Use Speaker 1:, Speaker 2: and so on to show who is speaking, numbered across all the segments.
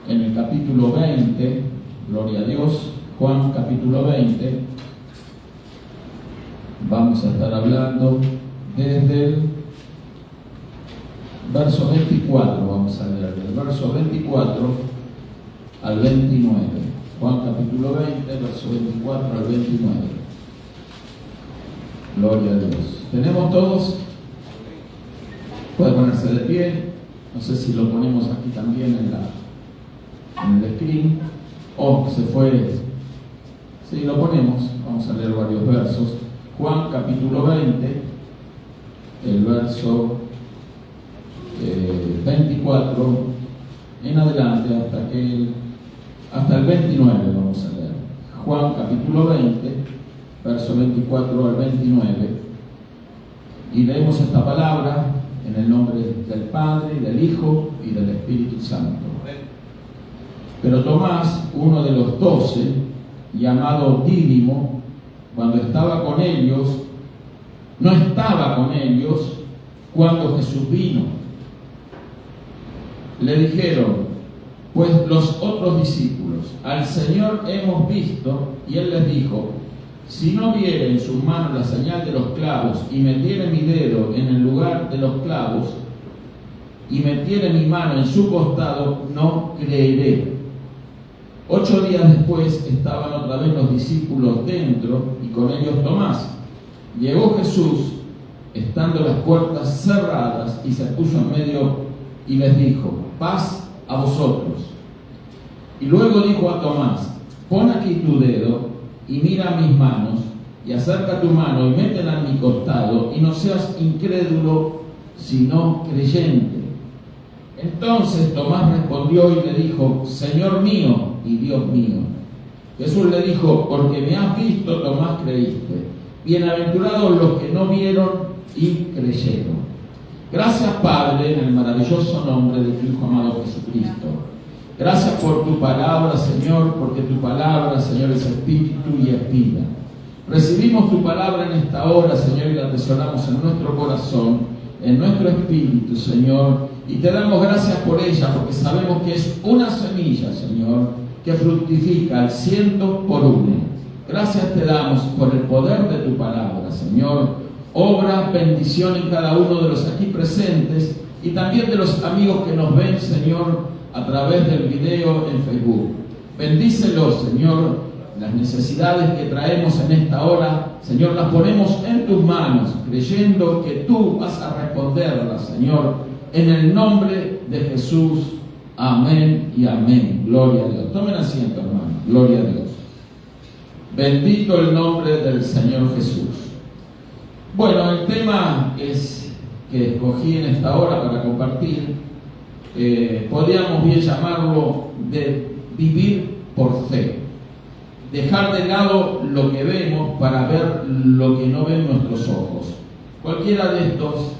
Speaker 1: en el capítulo 20, gloria a Dios, Juan capítulo 20, vamos a estar hablando desde el verso 24, vamos a leer del verso 24 al 29. Juan capítulo 20, verso 24 al 29. Gloria a Dios. ¿Tenemos todos? Puede ponerse de pie. No sé si lo ponemos aquí también en el screen. Se fue. Sí, lo ponemos. Vamos a leer varios versos. Juan capítulo 20, el verso 24 en adelante hasta el 29 vamos a leer. Juan capítulo 20, verso 24 al 29. Y leemos esta palabra en el nombre del Padre, del Hijo y del Espíritu Santo. Pero Tomás, uno de los 12, llamado Dídimo, cuando estaba con ellos, no estaba con ellos cuando Jesús vino. Le dijeron, pues los otros discípulos, al Señor hemos visto, y Él les dijo, si no viere en sus manos la señal de los clavos, y metiere mi dedo en el lugar de los clavos, y metiere mi mano en su costado, no creeré. 8 días después estaban otra vez los discípulos dentro, y con ellos Tomás. Llegó Jesús, estando las puertas cerradas, y se puso en medio y les dijo, paz a vosotros. Y luego dijo a Tomás, pon aquí tu dedo y mira mis manos, y acerca tu mano y métela en mi costado, y no seas incrédulo, sino creyente. Entonces Tomás respondió y le dijo, Señor mío y Dios mío. Jesús le dijo, porque me has visto, Tomás, creíste. Bienaventurados los que no vieron y creyeron. Gracias, Padre, en el maravilloso nombre de tu Hijo amado Jesucristo. Gracias por tu palabra, Señor, porque tu palabra, Señor, es espíritu y es vida. Recibimos tu palabra en esta hora, Señor, y la atesoramos en nuestro corazón, en nuestro espíritu, Señor, y te damos gracias por ella, porque sabemos que es una semilla, Señor, que fructifica al 100 por 1. Gracias te damos por el poder de tu palabra, Señor. Obra bendición en cada uno de los aquí presentes y también de los amigos que nos ven, Señor, a través del video en Facebook. Bendícelos, Señor, las necesidades que traemos en esta hora, Señor, las ponemos en tus manos, creyendo que tú vas a responderlas, Señor, en el nombre de Jesús. Amén y amén. Gloria a Dios. Tomen asiento, hermano. Gloria a Dios. Bendito el nombre del Señor Jesús. Bueno, el tema que escogí en esta hora para compartir, podríamos bien llamarlo de vivir por fe. Dejar de lado lo que vemos para ver lo que no ven nuestros ojos. Cualquiera de estos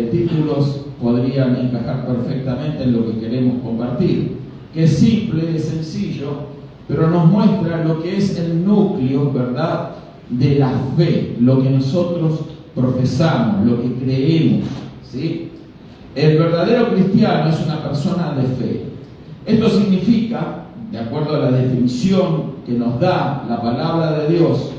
Speaker 1: títulos podrían encajar perfectamente en lo que queremos compartir, que es simple, es sencillo, pero nos muestra lo que es el núcleo, ¿verdad?, de la fe, lo que nosotros profesamos, lo que creemos, ¿sí? El verdadero cristiano es una persona de fe. Esto significa, de acuerdo a la definición que nos da la palabra de Dios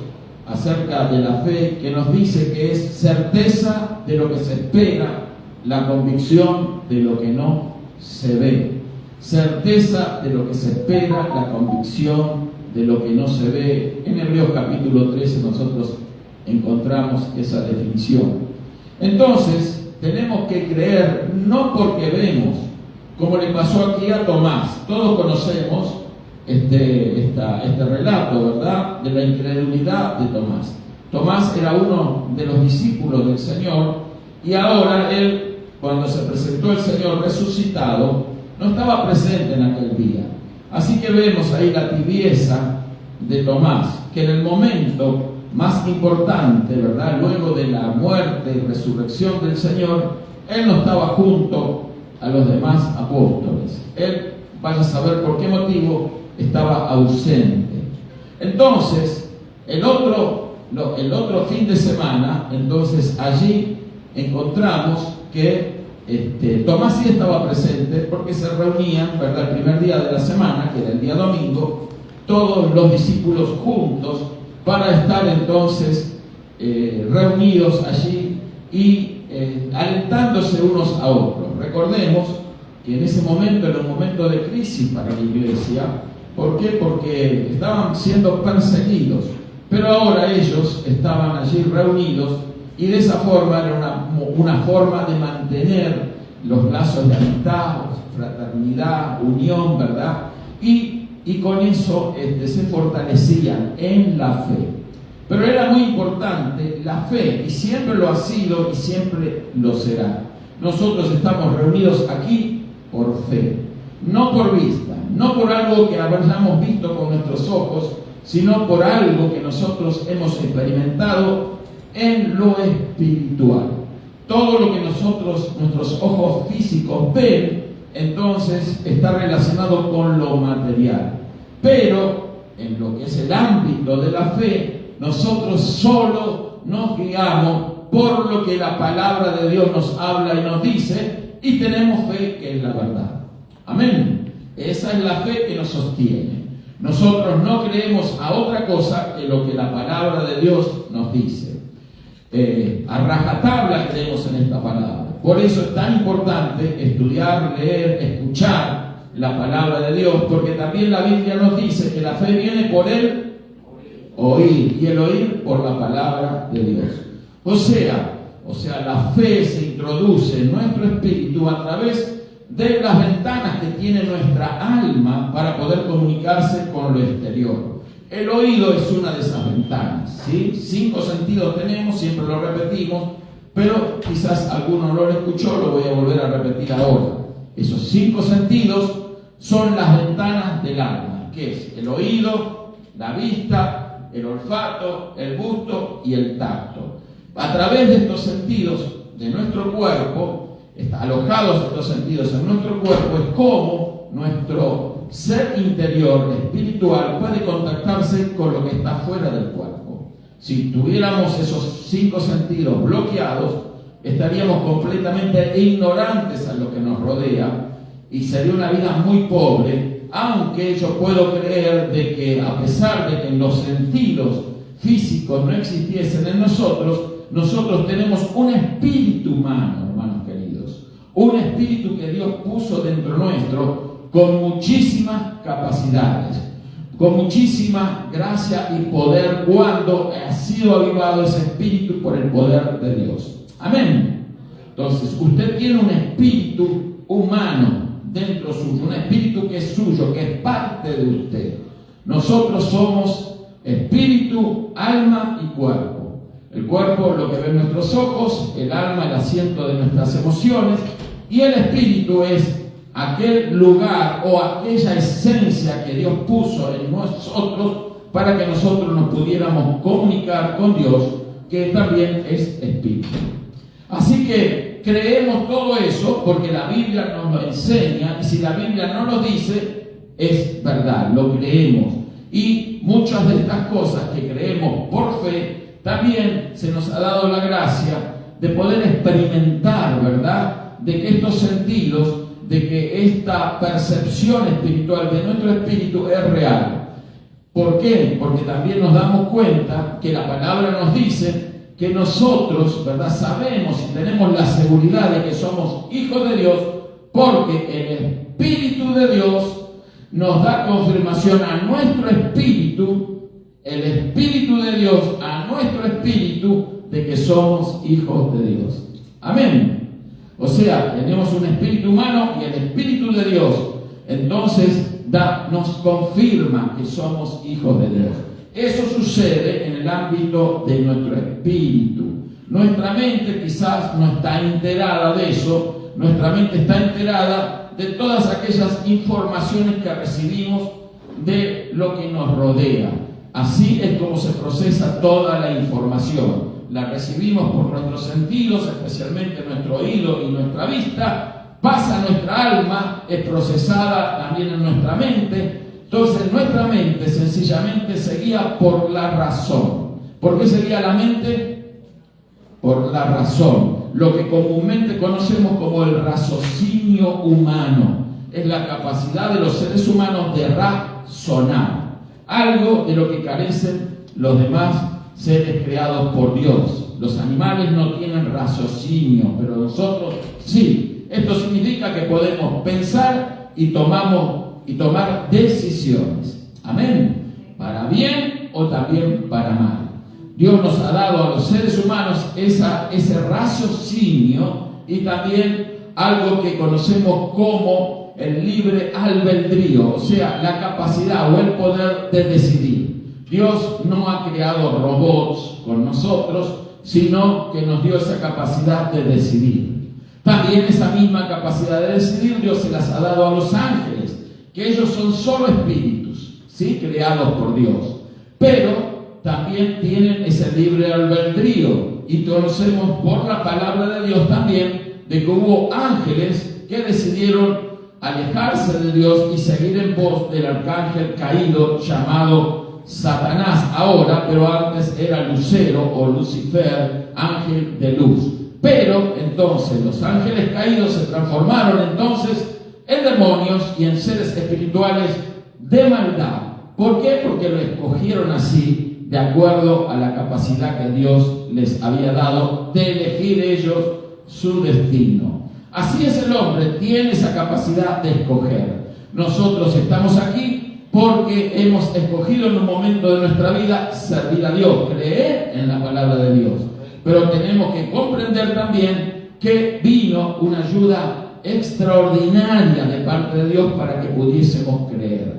Speaker 1: acerca de la fe, que nos dice que es certeza de lo que se espera, la convicción de lo que no se ve. Certeza de lo que se espera, la convicción de lo que no se ve. En Hebreos capítulo 13 nosotros encontramos esa definición. Entonces, tenemos que creer no porque vemos, como le pasó aquí a Tomás. Todos conocemos este relato, ¿verdad?, de la incredulidad de Tomás. Tomás era uno de los discípulos del Señor y ahora él, cuando se presentó el Señor resucitado, no estaba presente en aquel día. Así que vemos ahí la tibieza de Tomás, que en el momento más importante, ¿verdad?, luego de la muerte y resurrección del Señor, él no estaba junto a los demás apóstoles. Él, vaya a saber por qué motivo, estaba ausente. Entonces, el otro fin de semana, entonces allí encontramos que Tomás sí estaba presente porque se reunían, ¿verdad?, el primer día de la semana, que era el día domingo, todos los discípulos juntos para estar entonces reunidos allí y alentándose unos a otros. Recordemos que en ese momento era un momento de crisis para la iglesia. ¿Por qué? Porque estaban siendo perseguidos, pero ahora ellos estaban allí reunidos y de esa forma era una forma de mantener los lazos de amistad, fraternidad, unión, ¿verdad? Y con eso se fortalecían en la fe. Pero era muy importante la fe, y siempre lo ha sido y siempre lo será. Nosotros estamos reunidos aquí por fe, no por vista, no por algo que hayamos visto con nuestros ojos, sino por algo que nosotros hemos experimentado en lo espiritual. Todo lo que nuestros ojos físicos ven, entonces está relacionado con lo material. Pero en lo que es el ámbito de la fe, nosotros solo nos guiamos por lo que la palabra de Dios nos habla y nos dice, y tenemos fe que es la verdad. Amén. Esa es la fe que nos sostiene. Nosotros no creemos a otra cosa que lo que la palabra de Dios nos dice. A rajatabla creemos en esta palabra. Por eso es tan importante estudiar, leer, escuchar la palabra de Dios, porque también la Biblia nos dice que la fe viene por el oír, y el oír por la palabra de Dios. O sea, la fe se introduce en nuestro espíritu a través de las ventanas que tiene nuestra alma para poder comunicarse con lo exterior. El oído es una de esas ventanas, ¿sí? 5 sentidos tenemos, siempre lo repetimos, pero quizás alguno no lo escuchó, lo voy a volver a repetir ahora. Esos 5 sentidos son las ventanas del alma, que es el oído, la vista, el olfato, el gusto y el tacto. A través de estos sentidos de nuestro cuerpo, alojados estos sentidos en nuestro cuerpo, es como nuestro ser interior espiritual puede contactarse con lo que está fuera del cuerpo. Si tuviéramos esos 5 sentidos bloqueados, estaríamos completamente ignorantes a lo que nos rodea y sería una vida muy pobre, aunque yo puedo creer de que a pesar de que los sentidos físicos no existiesen en nosotros tenemos un espíritu humano, hermanos queridos, un espíritu que Dios puso dentro nuestro con muchísimas capacidades, con muchísima gracia y poder cuando ha sido avivado ese espíritu por el poder de Dios. Amén. Entonces, usted tiene un espíritu humano dentro suyo, un espíritu que es suyo, que es parte de usted. Nosotros somos espíritu, alma y cuerpo. El cuerpo, lo que ven nuestros ojos, el alma, el asiento de nuestras emociones, y el espíritu es aquel lugar o aquella esencia que Dios puso en nosotros para que nosotros nos pudiéramos comunicar con Dios, que también es espíritu. Así que creemos todo eso porque la Biblia nos lo enseña, y si la Biblia no lo dice, es verdad, lo creemos. Y muchas de estas cosas que creemos por fe, también se nos ha dado la gracia de poder experimentar, ¿verdad?, de que estos sentidos, de que esta percepción espiritual de nuestro espíritu es real. ¿Por qué? Porque también nos damos cuenta que la palabra nos dice que nosotros, ¿verdad?, sabemos y tenemos la seguridad de que somos hijos de Dios, porque el Espíritu de Dios nos da confirmación a nuestro espíritu, el Espíritu de Dios a nuestro espíritu, de que somos hijos de Dios. Amén. O sea, tenemos un espíritu humano y el Espíritu de Dios, entonces nos confirma que somos hijos de Dios. Eso sucede en el ámbito de nuestro espíritu. Nuestra mente quizás no está enterada de eso, nuestra mente está enterada de todas aquellas informaciones que recibimos de lo que nos rodea. Así es como se procesa toda la información. La recibimos por nuestros sentidos, especialmente nuestro oído y nuestra vista, pasa a nuestra alma, es procesada también en nuestra mente. Entonces nuestra mente sencillamente se guía por la razón. ¿Por qué se guía la mente? Por la razón. lo que comúnmente conocemos como el raciocinio humano. Es la capacidad de los seres humanos de razonar, algo de lo que carecen los demás seres creados por Dios. Los animales no tienen raciocinio, pero nosotros sí. Esto significa que podemos pensar y tomar decisiones. Amén. Para bien o también para mal. Dios nos ha dado a los seres humanos ese raciocinio y también algo que conocemos como el libre albedrío, o sea, la capacidad o el poder de decidir. Dios no ha creado robots con nosotros, sino que nos dio esa capacidad de decidir. También esa misma capacidad de decidir Dios se las ha dado a los ángeles, que ellos son solo espíritus, ¿sí? Creados por Dios. Pero también tienen ese libre albedrío y conocemos por la palabra de Dios también de que hubo ángeles que decidieron alejarse de Dios y seguir en pos del arcángel caído llamado Satanás ahora, pero antes era Lucero o Lucifer, ángel de luz. Pero entonces los ángeles caídos se transformaron entonces en demonios y en seres espirituales de maldad. ¿Por qué? Porque lo escogieron así, de acuerdo a la capacidad que Dios les había dado de elegir ellos su destino. Así es el hombre, tiene esa capacidad de escoger. Nosotros estamos aquí porque hemos escogido en un momento de nuestra vida servir a Dios, creer en la palabra de Dios. Pero tenemos que comprender también que vino una ayuda extraordinaria de parte de Dios para que pudiésemos creer.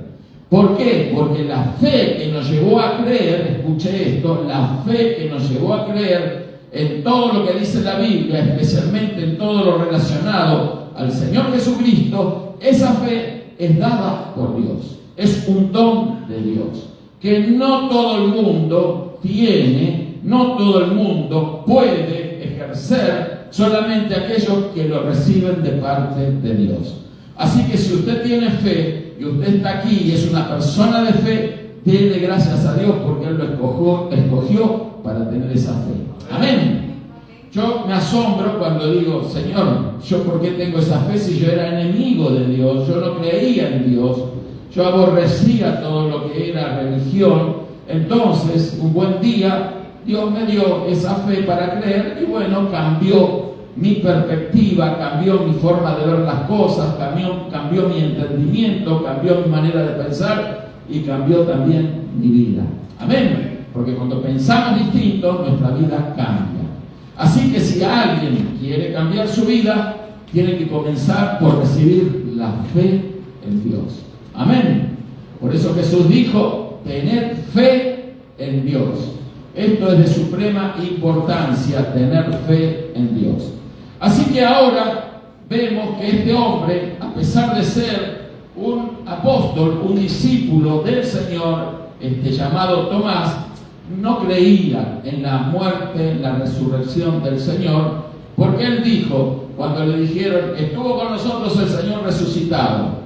Speaker 1: ¿Por qué? Porque la fe que nos llevó a creer, escuche esto, la fe que nos llevó a creer en todo lo que dice la Biblia, especialmente en todo lo relacionado al Señor Jesucristo, esa fe es dada por Dios. Es un don de Dios, que no todo el mundo tiene, no todo el mundo puede ejercer, solamente aquellos que lo reciben de parte de Dios. Así que si usted tiene fe y usted está aquí y es una persona de fe, denle gracias a Dios porque Él lo escogió para tener esa fe. Amén. Yo me asombro cuando digo, Señor, ¿yo por qué tengo esa fe si yo era enemigo de Dios? Yo no creía en Dios. Yo aborrecía todo lo que era religión. Entonces, un buen día, Dios me dio esa fe para creer y bueno, cambió mi perspectiva, cambió mi forma de ver las cosas, cambió mi entendimiento, cambió mi manera de pensar y cambió también mi vida. Amén. Porque cuando pensamos distinto, nuestra vida cambia. Así que si alguien quiere cambiar su vida, tiene que comenzar por recibir la fe en Dios. Amén. Por eso Jesús dijo, tener fe en Dios. Esto es de suprema importancia, tener fe en Dios. Así que ahora vemos que este hombre, a pesar de ser un apóstol, un discípulo del Señor, llamado Tomás, no creía en la muerte, en la resurrección del Señor, porque él dijo, cuando le dijeron, estuvo con nosotros el Señor resucitado,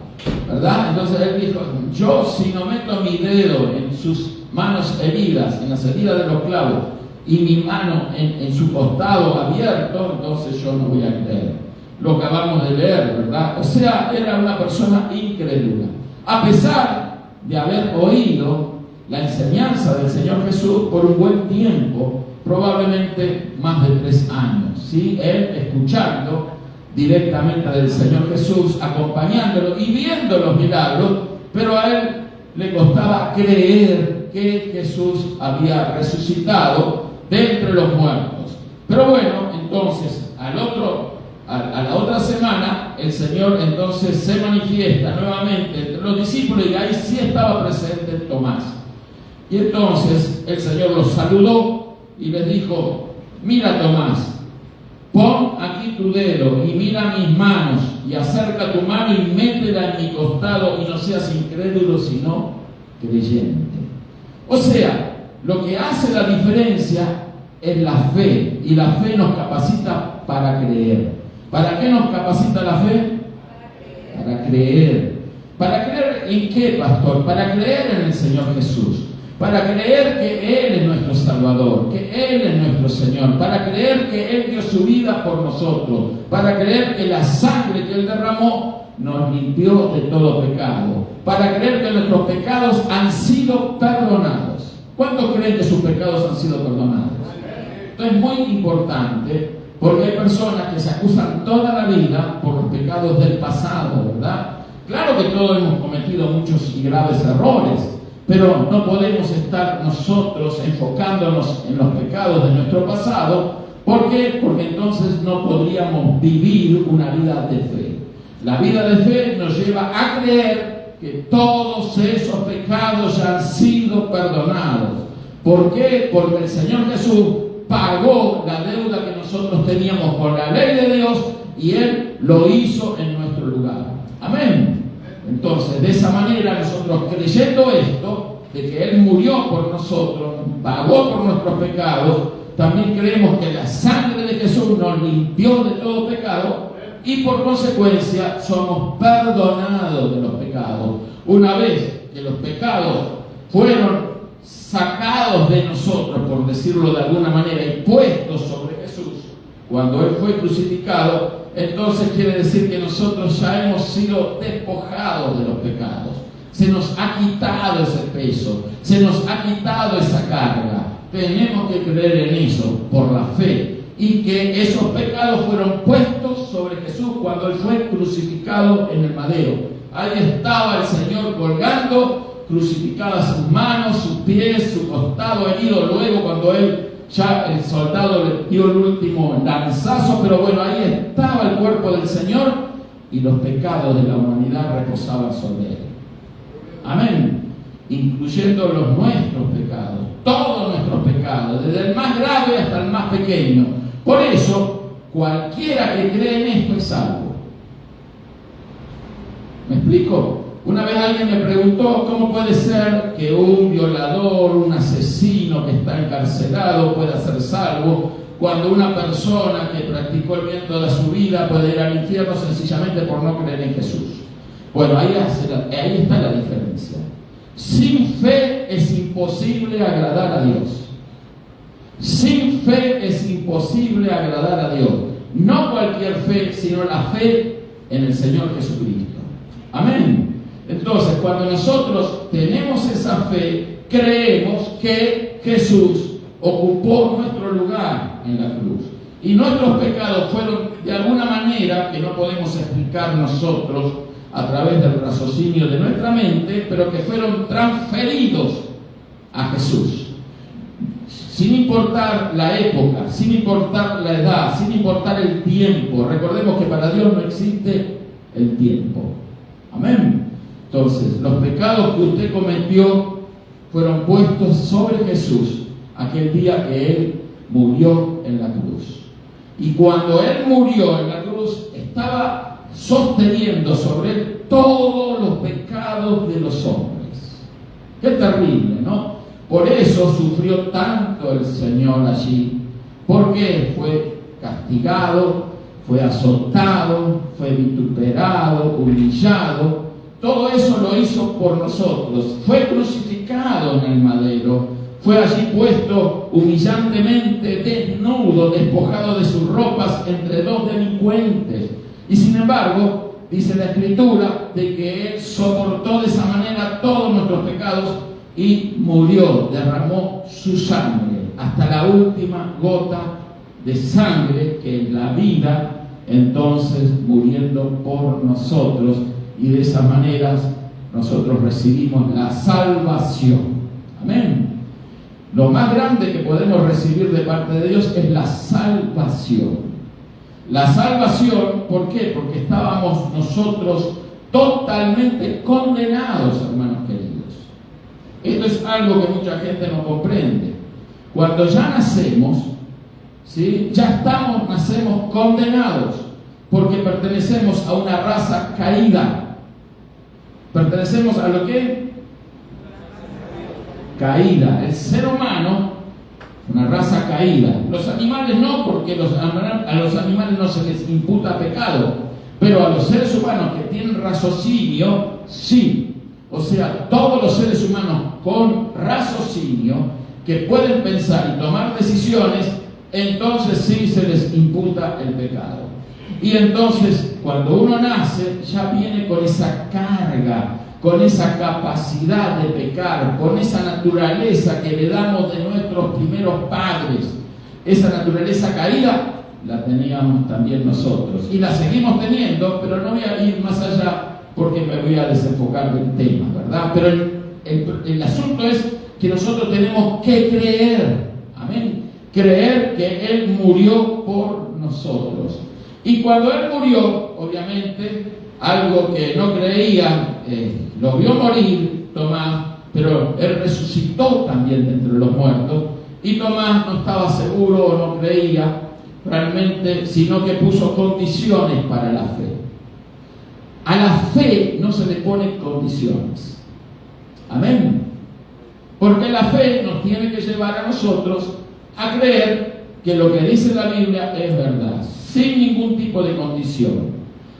Speaker 1: ¿verdad? Entonces él dijo, yo si no meto mi dedo en sus manos heridas, en las heridas de los clavos, y mi mano en su costado abierto, entonces yo no voy a creer. Lo acabamos de leer, ¿verdad? O sea, era una persona incrédula. A pesar de haber oído la enseñanza del Señor Jesús por un buen tiempo, probablemente más de 3 años, ¿sí? Él escuchando directamente del Señor Jesús, acompañándolo y viendo los milagros, pero a él le costaba creer que Jesús había resucitado de entre los muertos. Pero bueno, entonces a la otra semana el Señor entonces se manifiesta nuevamente entre los discípulos y ahí sí estaba presente Tomás. Y entonces el Señor los saludó y les dijo, mira Tomás, pon aquí tu dedo y mira mis manos y acerca tu mano y métela en mi costado y no seas incrédulo sino creyente. O sea, lo que hace la diferencia es la fe, y la fe nos capacita para creer. ¿Para qué nos capacita la fe? Para creer. ¿Para creer en qué, pastor? Para creer en el Señor Jesús. para creer que Él es nuestro Salvador, que Él es nuestro Señor, para creer que Él dio su vida por nosotros, para creer que la sangre que Él derramó nos limpió de todo pecado, para creer que nuestros pecados han sido perdonados. ¿Cuántos creen que sus pecados han sido perdonados? Esto es muy importante, porque hay personas que se acusan toda la vida por los pecados del pasado, ¿verdad? Claro que todos hemos cometido muchos y graves errores, pero no podemos estar nosotros enfocándonos en los pecados de nuestro pasado. ¿Por qué? Porque entonces no podríamos vivir una vida de fe. La vida de fe nos lleva a creer que todos esos pecados ya han sido perdonados. ¿Por qué? Porque el Señor Jesús pagó la deuda que nosotros teníamos con la ley de Dios y Él lo hizo en nuestro lugar. Amén. Entonces, de esa manera, nosotros creyendo esto, de que Él murió por nosotros, pagó por nuestros pecados, también creemos que la sangre de Jesús nos limpió de todo pecado y por consecuencia somos perdonados de los pecados. Una vez que los pecados fueron sacados de nosotros, por decirlo de alguna manera, y puestos sobre Jesús, cuando Él fue crucificado, entonces quiere decir que nosotros ya hemos sido despojados de los pecados. Se nos ha quitado ese peso, se nos ha quitado esa carga. Tenemos que creer en eso por la fe, y que esos pecados fueron puestos sobre Jesús cuando Él fue crucificado en el madero. Ahí estaba el Señor colgando, crucificadas sus manos, sus pies, su costado herido. Luego cuando ya el soldado le dio el último lanzazo, pero bueno, ahí estaba el cuerpo del Señor y los pecados de la humanidad reposaban sobre Él. Amén. Incluyendo los nuestros pecados, todos nuestros pecados, desde el más grave hasta el más pequeño. Por eso, cualquiera que cree en esto es salvo. ¿Me explico? Una vez alguien me preguntó cómo puede ser que un violador, un asesino que está encarcelado pueda ser salvo, cuando una persona que practicó el bien toda su vida puede ir al infierno sencillamente por no creer en Jesús. Bueno, ahí está la diferencia. Sin fe es imposible agradar a Dios. Sin fe es imposible agradar a Dios. No cualquier fe, sino la fe en el Señor Jesucristo. Amén. Entonces, cuando nosotros tenemos esa fe, creemos que Jesús ocupó nuestro lugar en la cruz. Y nuestros pecados fueron de alguna manera, que no podemos explicar nosotros a través del raciocinio de nuestra mente, pero que fueron transferidos a Jesús. Sin importar la época, sin importar la edad, sin importar el tiempo. Recordemos que para Dios no existe el tiempo. Amén. Entonces, los pecados que usted cometió fueron puestos sobre Jesús aquel día que Él murió en la cruz. Y cuando Él murió en la cruz, estaba sosteniendo sobre Él todos los pecados de los hombres. Qué terrible, ¿no? Por eso sufrió tanto el Señor allí, porque fue castigado, fue azotado, fue vituperado, humillado. Todo eso lo hizo por nosotros. Fue crucificado en el madero. Fue allí puesto humillantemente, desnudo, despojado de sus ropas entre dos delincuentes. Y sin embargo, dice la Escritura, de que Él soportó de esa manera todos nuestros pecados y murió, derramó su sangre, hasta la última gota de sangre, que es la vida, entonces muriendo por nosotros. Y de esa manera nosotros recibimos la salvación. Amén. Lo más grande que podemos recibir de parte de Dios es la salvación. La salvación, ¿por qué? Porque estábamos nosotros totalmente condenados, hermanos queridos. Esto es algo que mucha gente no comprende. Cuando ya nacemos, ¿sí? Nacemos condenados, porque pertenecemos a una raza caída. Pertenecemos a lo que caída. El ser humano, una raza caída. Los animales no, porque a los animales no se les imputa pecado, pero a los seres humanos que tienen raciocinio, sí. o sea, todos los seres humanos con raciocinio, que pueden pensar y tomar decisiones, entonces sí se les imputa el pecado. Y entonces, cuando uno nace, ya viene con esa carga, con esa capacidad de pecar, con esa naturaleza que le damos de nuestros primeros padres. Esa naturaleza caída la teníamos también nosotros y la seguimos teniendo, pero no voy a ir más allá porque me voy a desenfocar del tema, ¿verdad? Pero el asunto es que nosotros tenemos que creer, amén, creer que Él murió por nosotros. Y cuando Él murió, obviamente, algo que no creían, lo vio morir Tomás, pero Él resucitó también de entre los muertos, y Tomás no estaba seguro o no creía realmente, sino que puso condiciones para la fe. A la fe no se le ponen condiciones. Amén. Porque la fe nos tiene que llevar a nosotros a creer que lo que dice la Biblia es verdad, sin ningún tipo de condición.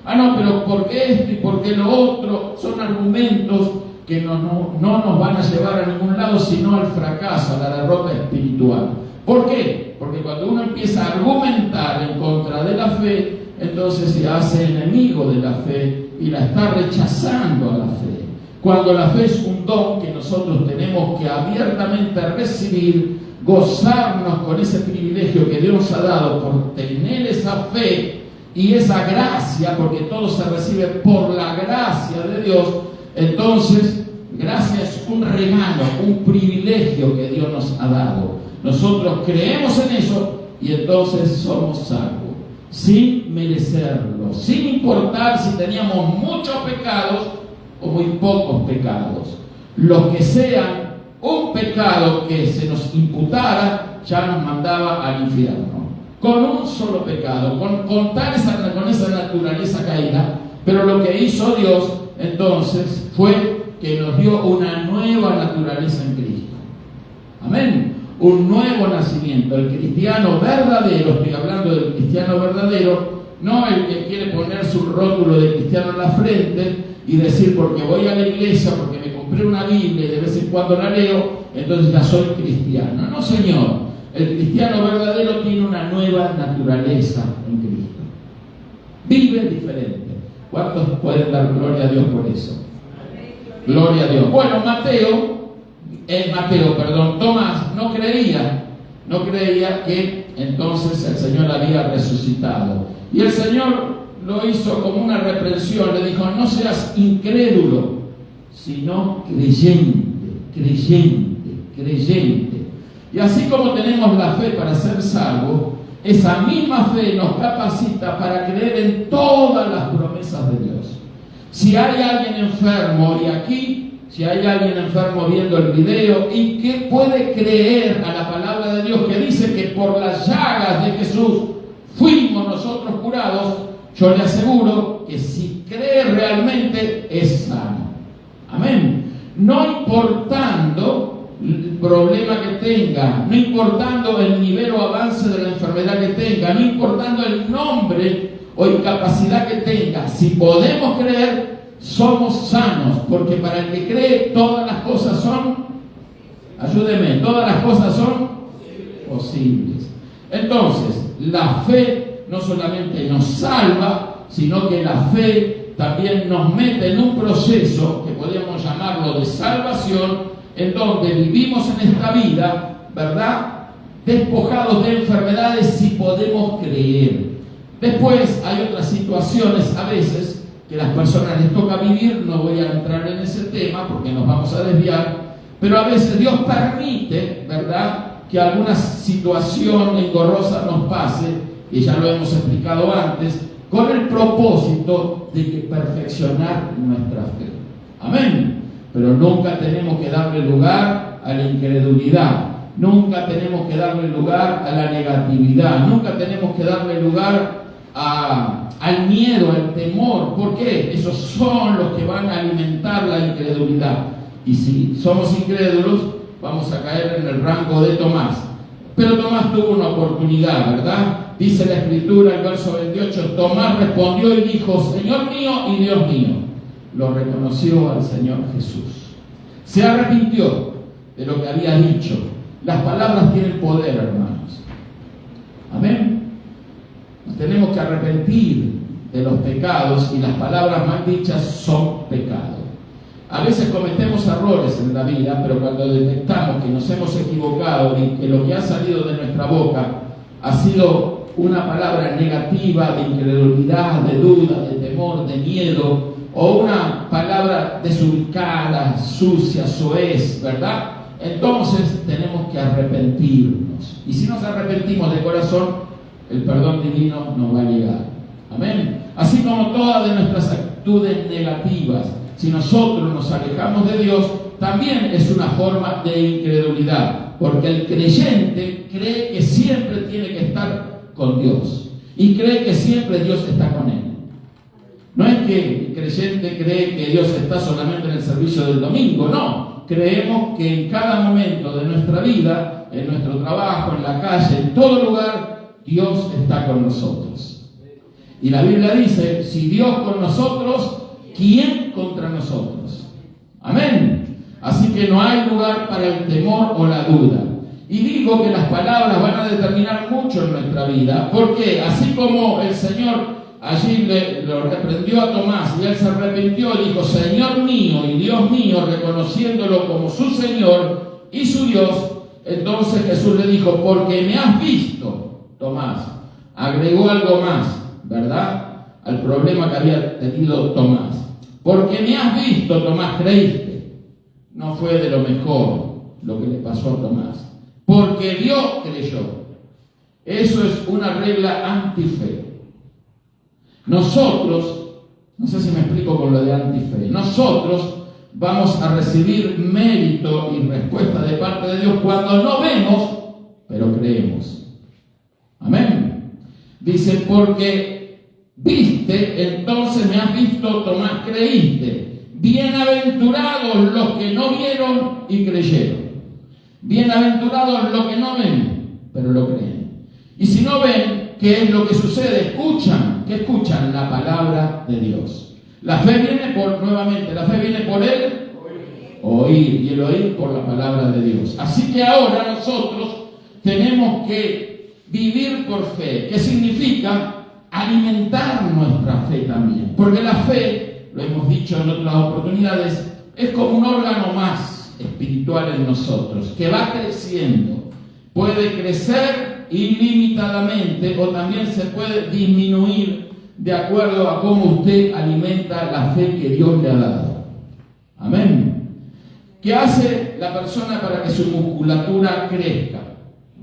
Speaker 1: No, pero ¿por qué esto y por qué lo otro? Son argumentos que no nos van a llevar a ningún lado, sino al fracaso, a la derrota espiritual. ¿Por qué? Porque cuando uno empieza a argumentar en contra de la fe, entonces se hace enemigo de la fe y la está rechazando a la fe. Cuando la fe es un don que nosotros tenemos que abiertamente recibir, gozarnos con ese privilegio que Dios nos ha dado por tener esa fe y esa gracia, porque todo se recibe por la gracia de Dios. Entonces, gracia es un regalo, un privilegio que Dios nos ha dado. Nosotros creemos en eso y entonces somos salvos, sin merecerlo, sin importar si teníamos muchos pecados o muy pocos pecados. Lo que sea un pecado que se nos imputara, ya nos mandaba al infierno. Con un solo pecado, con esa naturaleza caída, pero lo que hizo Dios entonces fue que nos dio una nueva naturaleza en Cristo. Amén. Un nuevo nacimiento. El cristiano verdadero, estoy hablando del cristiano verdadero, no el que quiere poner su rótulo de cristiano en la frente y decir porque voy a la iglesia, porque me compré una Biblia y de vez en cuando la leo, entonces ya soy cristiano. No, señor. El cristiano verdadero tiene una nueva naturaleza en Cristo. Vive diferente. ¿Cuántos pueden dar gloria a Dios por eso? Gloria a Dios. Bueno, Tomás no creía que entonces el Señor había resucitado. Y el Señor lo hizo como una reprensión, le dijo: no seas incrédulo, sino creyente. Y así como tenemos la fe para ser salvos, esa misma fe nos capacita para creer en todas las promesas de Dios. Si hay alguien enfermo y aquí, si hay alguien enfermo viendo el video y que puede creer a la palabra de Dios que dice que por las llagas de Jesús fuimos nosotros curados, yo le aseguro que si cree realmente es sano. Amén. No importando el problema que tenga, no importando el nivel o avance de la enfermedad que tenga, no importando el nombre o incapacidad que tenga, si podemos creer, somos sanos, porque para el que cree todas las cosas son, ayúdeme, todas las cosas son posibles. Entonces, la fe no solamente nos salva, sino que la fe también nos mete en un proceso que podríamos llamarlo de salvación, en donde vivimos en esta vida, ¿verdad?, despojados de enfermedades si podemos creer. Después hay otras situaciones a veces que las personas les toca vivir, no voy a entrar en ese tema porque nos vamos a desviar, pero a veces Dios permite, ¿verdad?, que alguna situación engorrosa nos pase, y ya lo hemos explicado antes, con el propósito de perfeccionar nuestra fe. Amén. Pero nunca tenemos que darle lugar a la incredulidad, nunca tenemos que darle lugar a la negatividad, nunca tenemos que darle lugar al miedo, al temor. ¿Por qué? Esos son los que van a alimentar la incredulidad. Y si somos incrédulos, vamos a caer en el rango de Tomás. Pero Tomás tuvo una oportunidad, ¿verdad? Dice la Escritura, el verso 28, Tomás respondió y dijo: Señor mío y Dios mío. lo reconoció al Señor Jesús. Se arrepintió de lo que había dicho. Las palabras tienen poder, hermanos. Amén. Nos tenemos que arrepentir de los pecados y las palabras mal dichas son pecado. A veces cometemos errores en la vida, pero cuando detectamos que nos hemos equivocado y que lo que ha salido de nuestra boca ha sido una palabra negativa, de incredulidad, de duda, de temor, de miedo, o una palabra desubicada, sucia, soez, ¿verdad? Entonces tenemos que arrepentirnos. Y si nos arrepentimos de corazón, el perdón divino nos va a llegar. Amén. Así como todas de nuestras actitudes negativas, si nosotros nos alejamos de Dios, también es una forma de incredulidad, porque el creyente cree que siempre tiene que estar con Dios y cree que siempre Dios está con él. No es que el creyente cree que Dios está solamente en el servicio del domingo, no. Creemos que en cada momento de nuestra vida, en nuestro trabajo, en la calle, en todo lugar, Dios está con nosotros. Y la Biblia dice, si Dios con nosotros, ¿quién contra nosotros? Amén. Así que no hay lugar para el temor o la duda. Y digo que las palabras van a determinar mucho en nuestra vida, porque así como el Señor allí lo reprendió a Tomás y él se arrepintió, dijo, Señor mío y Dios mío, reconociéndolo como su Señor y su Dios, entonces Jesús le dijo, porque me has visto, Tomás. Agregó algo más, ¿verdad?, al problema que había tenido Tomás. Porque me has visto, Tomás, creíste. No fue de lo mejor lo que le pasó a Tomás. Porque Dios creyó. Eso es una regla antife. Nosotros, no sé si me explico con lo de antife, nosotros vamos a recibir mérito y respuesta de parte de Dios cuando no vemos, pero creemos. Amén. Dice, porque viste, entonces me has visto, Tomás, creíste. Bienaventurados los que no vieron y creyeron. Bienaventurados los que no ven, pero lo creen. Y si no ven, ¿qué es lo que sucede? Escuchan. ¿Qué escuchan? La palabra de Dios. La fe viene la fe viene por el oír, y el oír por la palabra de Dios. Así que ahora nosotros tenemos que vivir por fe. ¿Qué significa? Alimentar nuestra fe también. Porque la fe, lo hemos dicho en otras oportunidades, es como un órgano más espiritual en nosotros, que va creciendo. Puede crecer ilimitadamente o también se puede disminuir de acuerdo a cómo usted alimenta la fe que Dios le ha dado. Amén. ¿Qué hace la persona para que su musculatura crezca?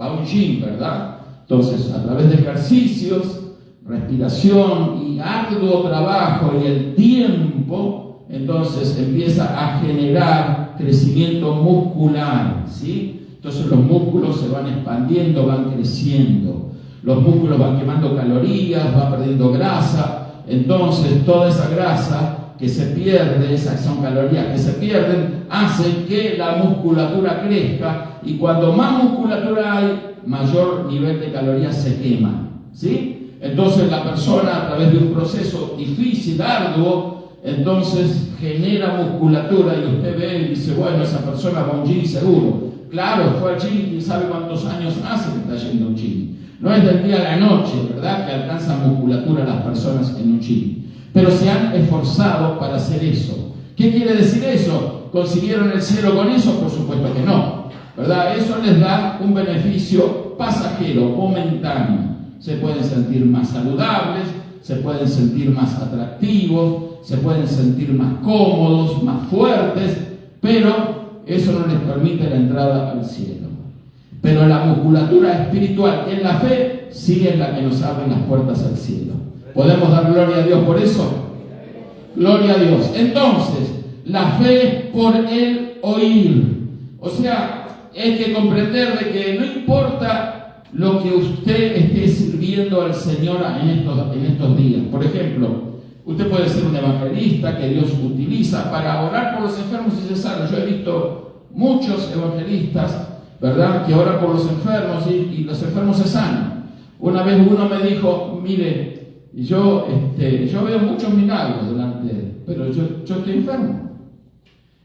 Speaker 1: Va a un gym, ¿verdad? Entonces, a través de ejercicios, respiración y arduo trabajo y el tiempo, entonces empieza a generar crecimiento muscular, ¿sí? Entonces los músculos se van expandiendo, van creciendo. Los músculos van quemando calorías, van perdiendo grasa. Entonces toda esa grasa que se pierde, esas son calorías que se pierden, hacen que la musculatura crezca. Y cuando más musculatura hay, mayor nivel de calorías se quema, ¿sí? Entonces la persona, a través de un proceso difícil, arduo, entonces genera musculatura y usted ve y dice, bueno, esa persona va a un gym seguro. Claro, fue al gym y sabe cuántos años hace que está yendo a un gym. No es del día a la noche, ¿verdad?, que alcanzan musculatura las personas en un gym. Pero se han esforzado para hacer eso. ¿Qué quiere decir eso? ¿Consiguieron el cielo con eso? Por supuesto que no, ¿verdad? Eso les da un beneficio pasajero, momentáneo. Se pueden sentir más saludables, se pueden sentir más atractivos, se pueden sentir más cómodos, más fuertes, pero eso no les permite la entrada al cielo. Pero la musculatura espiritual, que es la fe, sí es la que nos abre las puertas al cielo. ¿Podemos dar gloria a Dios por eso? Gloria a Dios. Entonces, la fe es por el oír. O sea, hay que comprender de que no importa lo que usted esté sirviendo al Señor en estos días. Por ejemplo, usted puede ser un evangelista que Dios utiliza para orar por los enfermos y se sanan. Yo he visto muchos evangelistas, ¿verdad?, que oran por los enfermos y los enfermos se sanan. Una vez uno me dijo, mire, yo veo muchos milagros delante de él, pero yo estoy enfermo.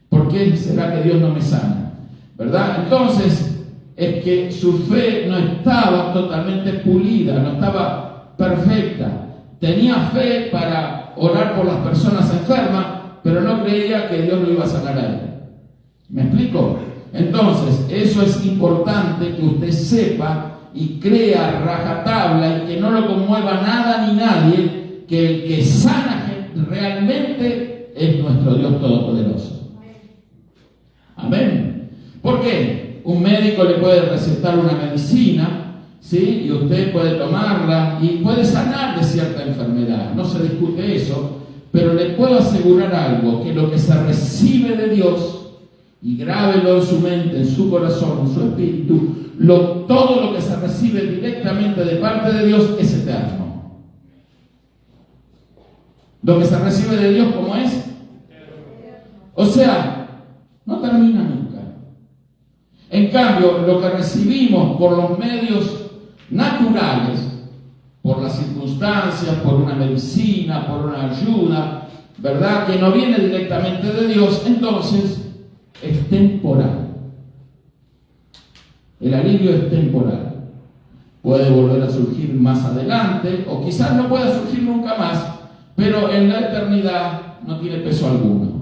Speaker 1: ¿Por qué será que Dios no me sana? ¿Verdad? Entonces, es que su fe no estaba totalmente pulida, no estaba perfecta. Tenía fe para orar por las personas enfermas, pero no creía que Dios lo iba a sanar a él. ¿Me explico? Entonces, eso es importante que usted sepa y crea rajatabla y que no lo conmueva nada ni nadie, que el que sana realmente es nuestro Dios Todopoderoso. Amén. ¿Por qué? Un médico le puede recetar una medicina, ¿sí? Y usted puede tomarla y puede sanar de cierta enfermedad. No se discute eso, pero le puedo asegurar algo, que lo que se recibe de Dios, y grábelo en su mente, en su corazón, en su espíritu, todo lo que se recibe directamente de parte de Dios es eterno. Lo que se recibe de Dios, ¿cómo es? O sea, no termina nunca. En cambio, lo que recibimos por los medios naturales, por las circunstancias, por una medicina, por una ayuda, ¿verdad? Que no viene directamente de Dios, entonces es temporal. El alivio es temporal. Puede volver a surgir más adelante, o quizás no pueda surgir nunca más, pero en la eternidad no tiene peso alguno.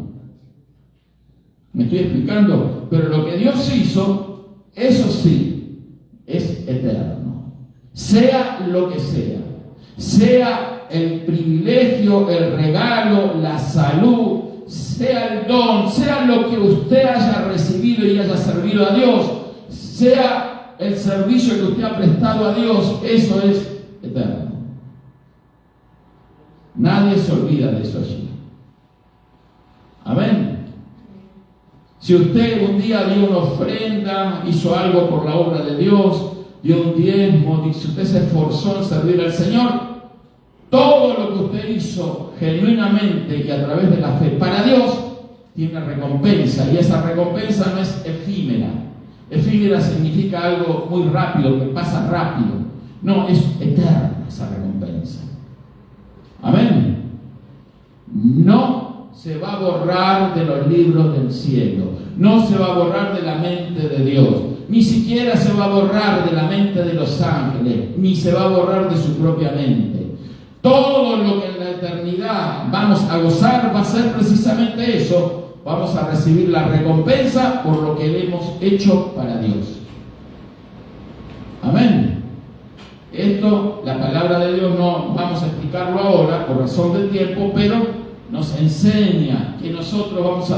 Speaker 1: ¿Me estoy explicando? Pero lo que Dios hizo, eso sí, es eterno. Sea lo que sea el privilegio, el regalo, la salud, sea el don, sea lo que usted haya recibido y haya servido a Dios, sea el servicio que usted ha prestado a Dios, eso es eterno. Nadie se olvida de eso allí. Amén. Si usted un día dio una ofrenda, hizo algo por la obra de Dios, dio un diezmo, si usted se esforzó en servir al Señor, todo lo que usted hizo genuinamente y a través de la fe para Dios tiene recompensa, y esa recompensa no es efímera. Efímera significa algo muy rápido, que pasa rápido. No, es eterna esa recompensa. Amén. No se va a borrar de los libros del cielo, no se va a borrar de la mente de Dios, ni siquiera se va a borrar de la mente de los ángeles, ni se va a borrar de su propia mente. Todo lo que en la eternidad vamos a gozar va a ser precisamente eso. Vamos a recibir la recompensa por lo que le hemos hecho para Dios. Amén. Esto, la palabra de Dios, no vamos a explicarlo ahora por razón del tiempo, pero nos enseña que nosotros vamos a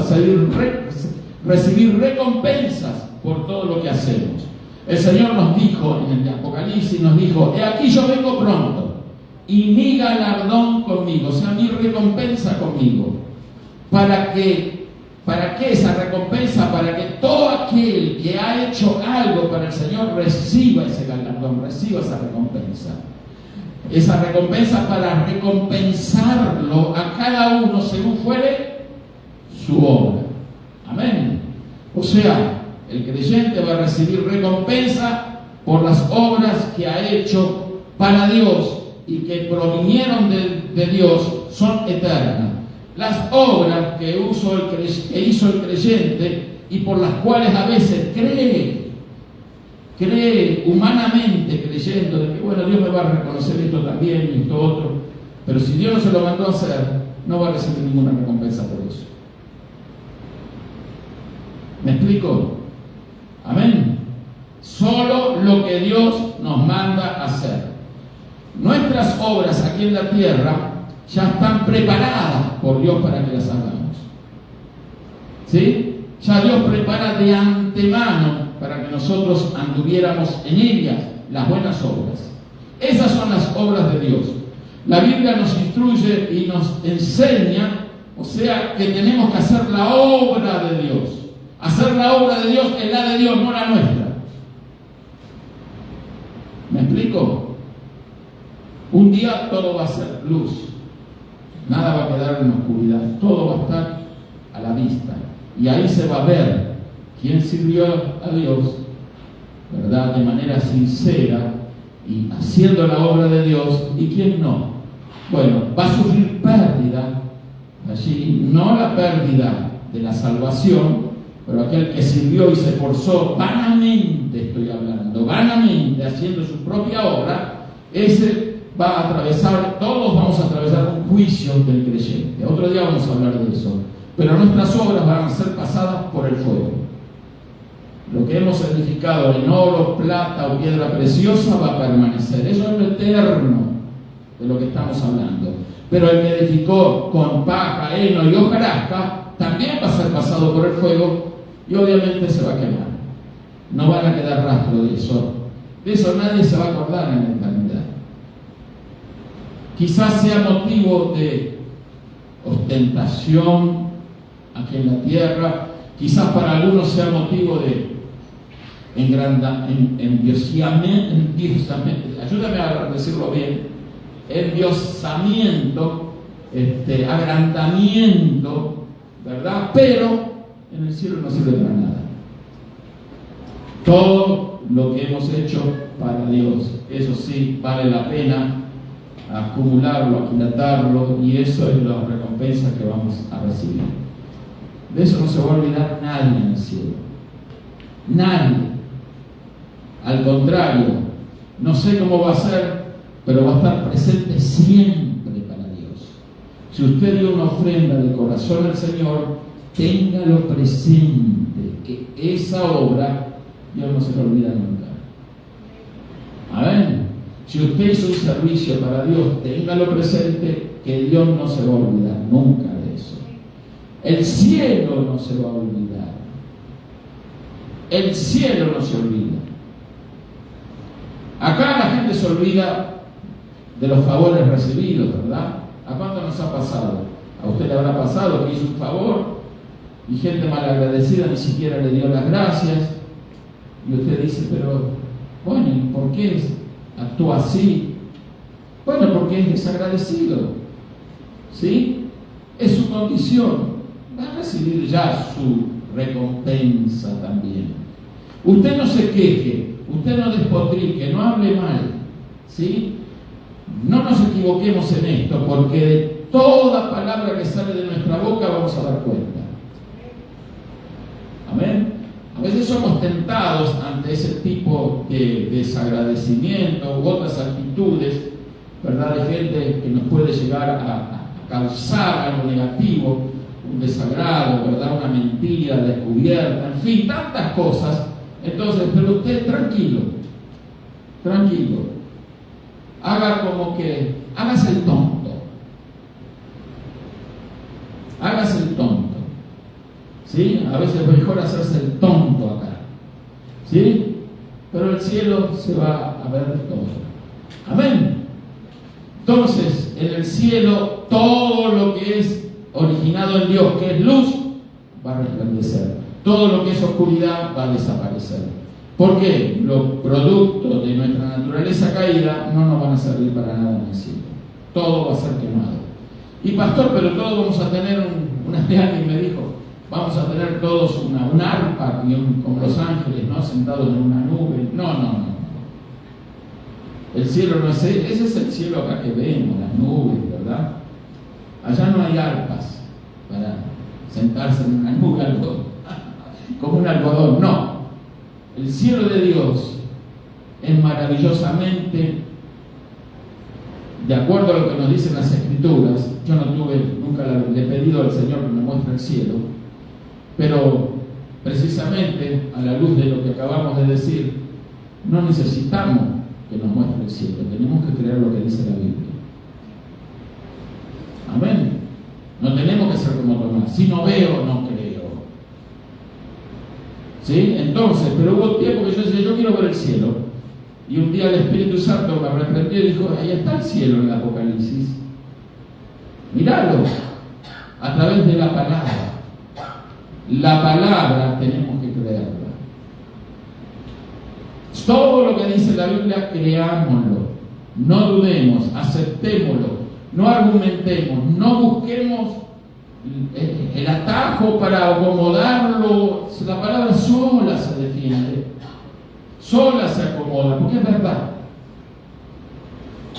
Speaker 1: recibir recompensas por todo lo que hacemos. El Señor nos dijo en el Apocalipsis, nos dijo: he aquí yo vengo pronto, y mi galardón conmigo, o sea, mi recompensa conmigo. ¿Para qué esa recompensa? Para que todo aquel que ha hecho algo para el Señor reciba ese galardón, reciba esa recompensa. Esa recompensa para recompensarlo a cada uno según fuere su obra. Amén. O sea, el creyente va a recibir recompensa por las obras que ha hecho para Dios y que provinieron de Dios, son eternas. Las obras que hizo el creyente y por las cuales a veces cree humanamente, creyendo de que bueno, Dios me va a reconocer esto también y esto otro, pero si Dios no se lo mandó a hacer, no va a recibir ninguna recompensa por eso. ¿Me explico? Amén. Solo lo que Dios nos manda a hacer. Nuestras obras aquí en la tierra ya están preparadas por Dios para que las hagamos. ¿Sí? Ya Dios prepara de antemano para que nosotros anduviéramos en ellas, las buenas obras. Esas son las obras de Dios. La Biblia nos instruye y nos enseña, o sea, que tenemos que hacer la obra de Dios. Hacer la obra de Dios es la de Dios, no la nuestra. ¿Me explico? Un día todo va a ser luz, nada va a quedar en la oscuridad, todo va a estar a la vista, y ahí se va a ver quién sirvió a Dios, ¿verdad?, de manera sincera y haciendo la obra de Dios, y quién no. Bueno, va a sufrir pérdida allí, no la pérdida de la salvación, pero aquel que sirvió y se esforzó vanamente, estoy hablando, vanamente haciendo su propia obra, ese va a atravesar, todos vamos a atravesar un juicio del creyente. Otro día vamos a hablar de eso. Pero nuestras obras van a ser pasadas por el fuego. Lo que hemos edificado en oro, plata o piedra preciosa va a permanecer. Eso es lo eterno de lo que estamos hablando. Pero el que edificó con paja, heno y hojarasca también va a ser pasado por el fuego y obviamente se va a quemar. No van a quedar rastro de eso. De eso nadie se va a acordar en la eternidad. Quizás sea motivo de ostentación aquí en la tierra, quizás para algunos sea motivo de endiosamiento, ayúdame a decirlo bien, endiosamiento, agrandamiento, ¿verdad? Pero en el cielo no sirve para nada. Todo lo que hemos hecho para Dios, eso sí, vale la pena acumularlo, aquilatarlo, y eso es la recompensa que vamos a recibir. De eso no se va a olvidar nadie en el cielo. Nadie. Al contrario, no sé cómo va a ser, pero va a estar presente siempre para Dios. Si usted dio una ofrenda de corazón al Señor, téngalo presente, que esa obra Dios no se le olvida nunca. Amén. Si usted hizo un servicio para Dios, téngalo presente, que Dios no se va a olvidar nunca de eso. El cielo no se va a olvidar. El cielo no se olvida. Acá la gente se olvida de los favores recibidos, ¿verdad? ¿A cuánto nos ha pasado? ¿A usted le habrá pasado que hizo un favor y gente malagradecida ni siquiera le dio las gracias? Y usted dice, pero, bueno, ¿por qué actúa así? Bueno, porque es desagradecido, ¿sí? Es su condición. Va a recibir ya su recompensa también. Usted no se queje, usted no despotrique, no hable mal, ¿sí? No nos equivoquemos en esto, porque de toda palabra que sale de nuestra boca vamos a dar cuenta. Amén. A veces somos tentados ante ese tipo de desagradecimiento u otras actitudes, ¿verdad? De gente que nos puede llegar a causar algo negativo, un desagrado, ¿verdad? Una mentira descubierta, en fin, tantas cosas. Entonces, pero usted tranquilo, tranquilo. Haga como que, hágase el tonto. Hágase el tonto. ¿Sí? A veces es mejor hacerse el tonto acá. ¿Sí? Pero el cielo se va a ver todo. Amén. Entonces, en el cielo, todo lo que es originado en Dios, que es luz, va a resplandecer. Todo lo que es oscuridad va a desaparecer. ¿Por qué? Los productos de nuestra naturaleza caída no nos van a servir para nada en el cielo. Todo va a ser quemado. Y pastor, pero todos vamos a tener una vez alguien me dijo, vamos a tener todos un arpa como los ángeles, ¿no? Sentados en una nube. No. El cielo no es ese es el cielo acá que vemos, las nubes, ¿verdad? Allá no hay arpas para sentarse en una nube como un algodón, no. El cielo de Dios es maravillosamente, de acuerdo a lo que nos dicen las Escrituras. Yo nunca le he pedido al Señor que me muestre el cielo, pero precisamente a la luz de lo que acabamos de decir, no necesitamos que nos muestre el cielo, tenemos que creer lo que dice la Biblia. Amén. No tenemos que ser como Tomás, si no veo, no creo. ¿Sí? Entonces, pero hubo tiempo que yo decía, yo quiero ver el cielo, y un día el Espíritu Santo me reprendió y dijo, ahí está el cielo en el Apocalipsis, míralo, a través de la palabra. La palabra tenemos que creerla. Todo lo que dice la Biblia, creámoslo, no dudemos, aceptémoslo, no argumentemos, no busquemos el atajo para acomodarlo. La palabra sola se defiende, sola se acomoda, porque es verdad.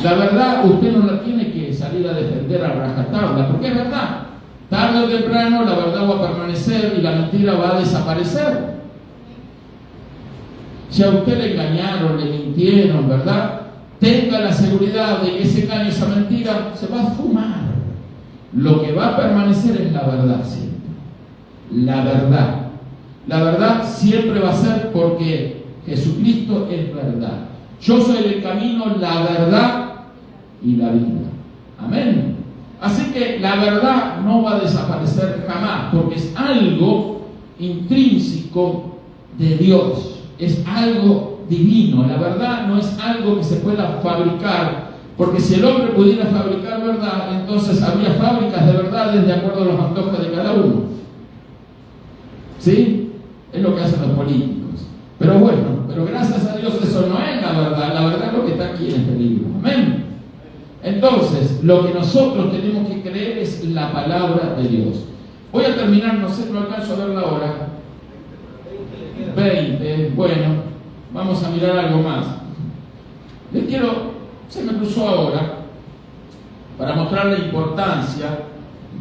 Speaker 1: La verdad usted no la tiene que salir a defender a rajatabla, porque es verdad. Tarde o temprano la verdad va a permanecer y la mentira va a desaparecer. Si a usted le engañaron, le mintieron, ¿verdad? Tenga la seguridad de que ese engaño, esa mentira, se va a fumar. Lo que va a permanecer es la verdad siempre. La verdad. La verdad siempre va a ser porque Jesucristo es verdad. Yo soy el camino, la verdad y la vida. Amén. Así que la verdad no va a desaparecer jamás, porque es algo intrínseco de Dios. Es algo divino. La verdad no es algo que se pueda fabricar, porque si el hombre pudiera fabricar verdad, entonces habría fábricas de verdades de acuerdo a los antojos de cada uno. ¿Sí? Es lo que hacen los políticos. Pero bueno, pero gracias a Dios eso no es la verdad. La verdad es lo que está aquí en este libro. Amén. Entonces, lo que nosotros tenemos que creer es la palabra de Dios. Voy a terminar, no sé, no alcanzo a ver la hora. 20, bueno, vamos a mirar algo más. Les quiero, se me cruzó ahora, para mostrar la importancia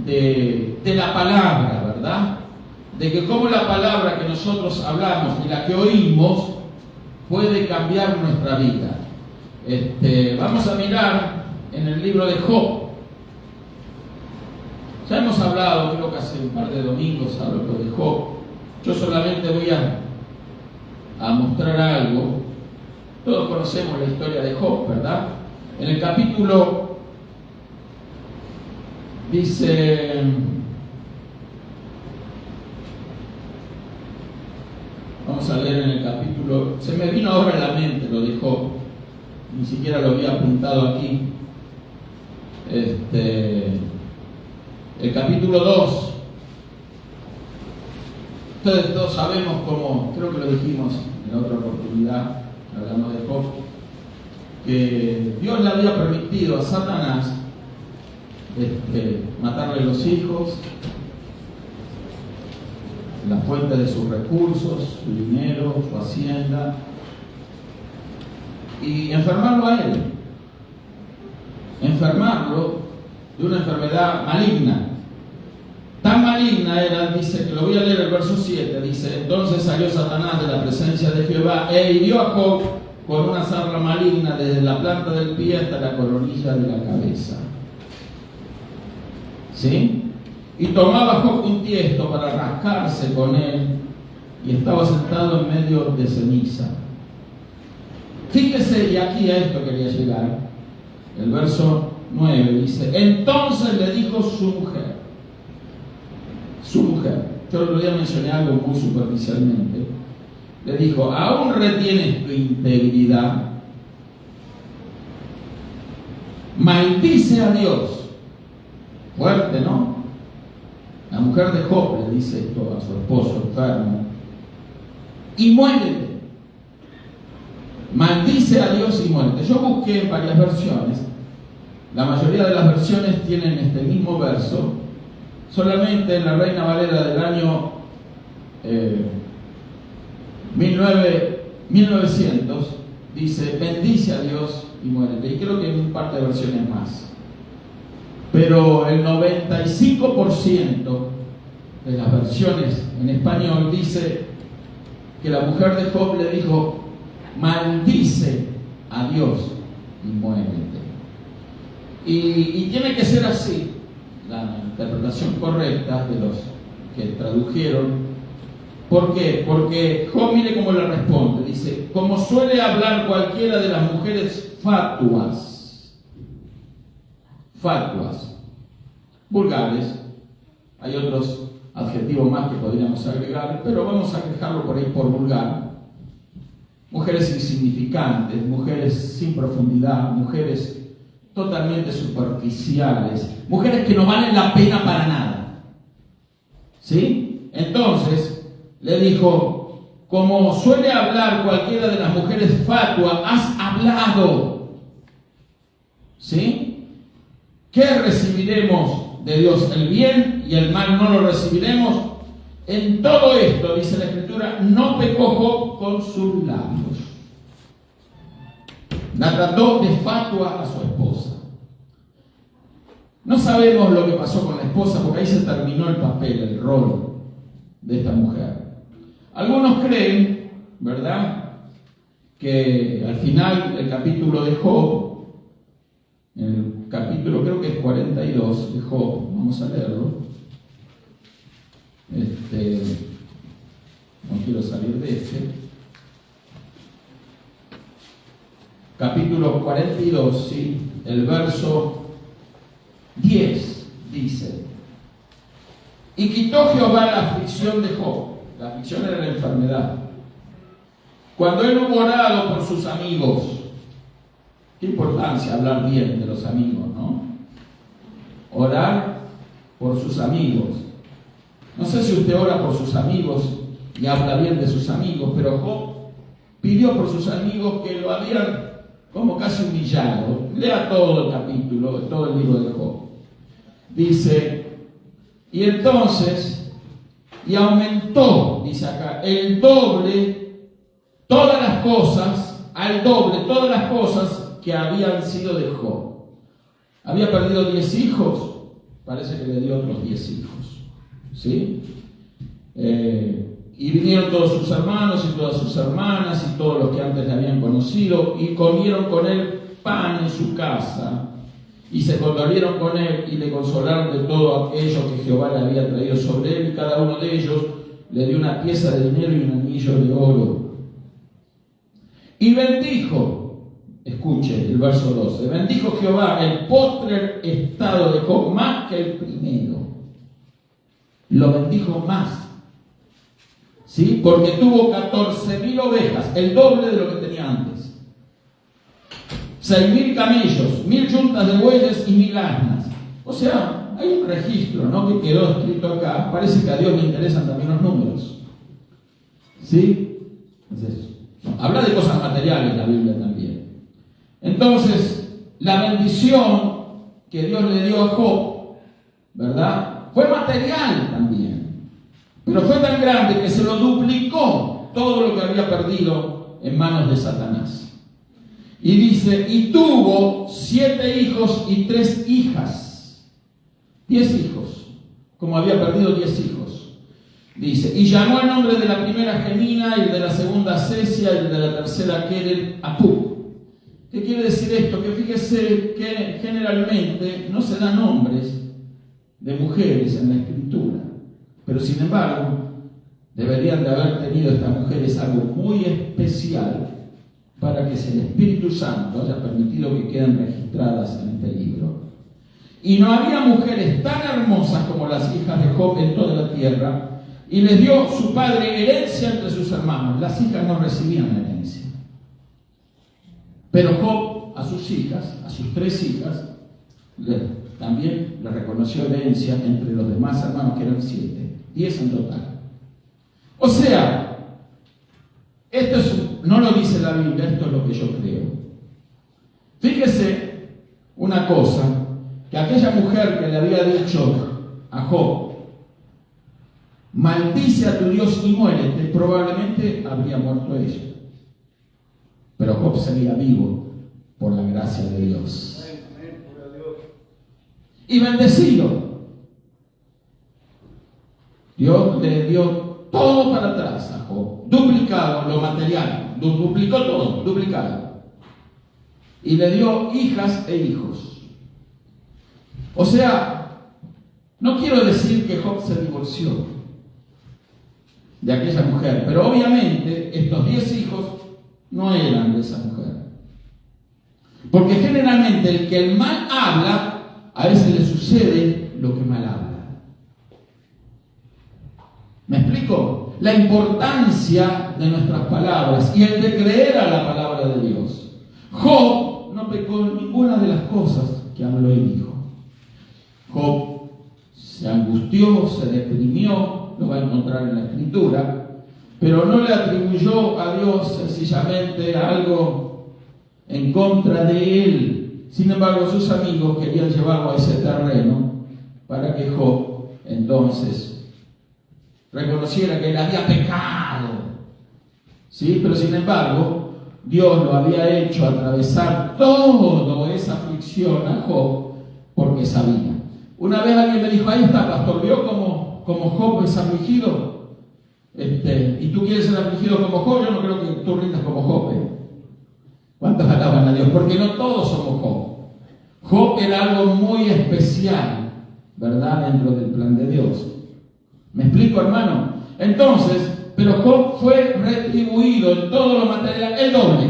Speaker 1: de la palabra, ¿verdad? De que cómo la palabra que nosotros hablamos y la que oímos puede cambiar nuestra vida. Vamos a mirar en el libro de Job. Ya hemos hablado, creo que hace un par de domingos hablo de Job. Yo solamente voy a mostrar algo. Todos conocemos la historia de Job, ¿verdad? En el capítulo dice, vamos a leer en el capítulo, se me vino ahora a la mente lo de Job, ni siquiera lo había apuntado aquí. El capítulo 2. Ustedes todos sabemos cómo, creo que lo dijimos en otra oportunidad, hablando de Job, que Dios le había permitido a Satanás matarle los hijos, la fuente de sus recursos, su dinero, su hacienda, y enfermarlo a él, enfermarlo de una enfermedad maligna. Tan maligna era, dice, que lo voy a leer el verso 7, dice: entonces salió Satanás de la presencia de Jehová e hirió a Job con una sarna maligna desde la planta del pie hasta la coronilla de la cabeza. ¿Sí? Y tomaba Job un tiesto para rascarse con él, y estaba sentado en medio de ceniza. Fíjese, y aquí a esto quería llegar. El verso 9 dice: entonces le dijo su mujer. Yo el otro día mencioné algo muy superficialmente. Le dijo: ¿aún retienes tu integridad? Maldice a Dios. Fuerte, ¿no? La mujer de Job le dice esto a su esposo enfermo: y muérete. Maldice a Dios y muérete. Yo busqué en varias versiones. La mayoría de las versiones tienen este mismo verso. Solamente en la Reina Valera del año 1900 dice: bendice a Dios y muérete. Y creo que en un par de versiones más. Pero el 95% de las versiones en español dice que la mujer de Job le dijo: maldice a Dios y muérete. Y tiene que ser así la interpretación correcta de los que tradujeron. ¿Por qué? Porque Job, mire cómo le responde. Dice: como suele hablar cualquiera de las mujeres fatuas, vulgares. Hay otros adjetivos más que podríamos agregar, pero vamos a dejarlo por ahí por vulgar. Mujeres insignificantes, mujeres sin profundidad, mujeres totalmente superficiales, mujeres que no valen la pena para nada. ¿Sí? Entonces le dijo: como suele hablar cualquiera de las mujeres fatuas, has hablado. ¿Sí? ¿Qué recibiremos de Dios? El bien, y el mal no lo recibiremos. En todo esto, dice la Escritura, no pecó Job con sus labios. La trató de fatua a su esposa. No sabemos lo que pasó con la esposa, porque ahí se terminó el papel, el rol de esta mujer. Algunos creen, ¿verdad?, que al final del capítulo de Job, en el capítulo creo que es 42 de Job, vamos a leerlo. No quiero salir de capítulo 42, ¿sí? El verso 10 dice: y quitó Jehová la aflicción de Job. La aflicción era la enfermedad. Cuando él hubo orado por sus amigos. Qué importancia hablar bien de los amigos, ¿no? Orar por sus amigos. No sé si usted ora por sus amigos y habla bien de sus amigos, pero Job pidió por sus amigos que lo habían como casi humillado. Lea todo el capítulo, todo el libro de Job. Dice, y entonces, y aumentó, dice acá, el doble, todas las cosas, al doble, todas las cosas que habían sido de Job. Había perdido 10 hijos, parece que le dio otros 10 hijos, ¿sí? Y vinieron todos sus hermanos y todas sus hermanas y todos los que antes le habían conocido y comieron con él pan en su casa y se condolieron con él y le consolaron de todo aquello que Jehová le había traído sobre él, y cada uno de ellos le dio una pieza de dinero y un anillo de oro. Y bendijo, escuche el verso 12, bendijo Jehová el postrer estado de Job más que el primero. Lo bendijo más, ¿sí? Porque tuvo 14,000 ovejas, el doble de lo que tenía antes. 6,000 camellos, 1,000 yuntas de bueyes y 1,000 asnas. O sea, hay un registro, ¿no?, que quedó escrito acá. Parece que a Dios le interesan también los números, ¿sí? Entonces, habla de cosas materiales la Biblia también. Entonces, la bendición que Dios le dio a Job, ¿verdad?, fue material también, pero fue tan grande que se lo duplicó todo lo que había perdido en manos de Satanás. Y dice, y tuvo 7 hijos y 3 hijas. 10 hijos, como había perdido 10 hijos. Dice, y llamó el nombre de la primera Gemina, y el de la segunda Cesia, y el de la tercera Querel Apuk. ¿Qué quiere decir esto? Que fíjese que generalmente no se dan nombres de mujeres en la Escritura, pero sin embargo deberían de haber tenido estas mujeres algo muy especial para que el Espíritu Santo haya permitido que queden registradas en este libro. Y no había mujeres tan hermosas como las hijas de Job en toda la tierra, y les dio su padre herencia entre sus hermanos. Las hijas no recibían herencia, pero Job a sus hijas, a sus 3 hijas, también le reconoció herencia entre los demás hermanos, que eran 7, 10 en total. O sea, no lo dice la Biblia, esto es lo que yo creo. Fíjese una cosa, que aquella mujer que le había dicho a Job, maldice a tu Dios y muérete, probablemente habría muerto ella. Pero Job seguía vivo por la gracia de Dios. Y bendecido. Dios le dio todo para atrás a Job, duplicado lo material, duplicó todo, duplicado. Y le dio hijas e hijos. O sea, no quiero decir que Job se divorció de aquella mujer, pero obviamente estos 10 hijos no eran de esa mujer. Porque generalmente el que el mal habla, a veces le sucede lo que mal habla. ¿Me explico? La importancia de nuestras palabras y el de creer a la palabra de Dios. Job no pecó en ninguna de las cosas que habló y dijo. Job se angustió, se deprimió, lo va a encontrar en la Escritura, pero no le atribuyó a Dios sencillamente algo en contra de él. Sin embargo, sus amigos querían llevarlo a ese terreno para que Job entonces reconociera que él había pecado, ¿sí? Pero sin embargo, Dios lo había hecho atravesar toda esa aflicción a Job porque sabía. Una vez alguien me dijo, ahí está, pastor, ¿vio como Job es afligido? Y tú quieres ser afligido como Job, yo no creo que tú rindas como Job. ¿Cuántos alaban a Dios? Porque no todos somos Job. Job era algo muy especial, ¿verdad? Dentro del plan de Dios. ¿Me explico, hermano? Entonces, pero Job fue retribuido en todo lo material, el doble.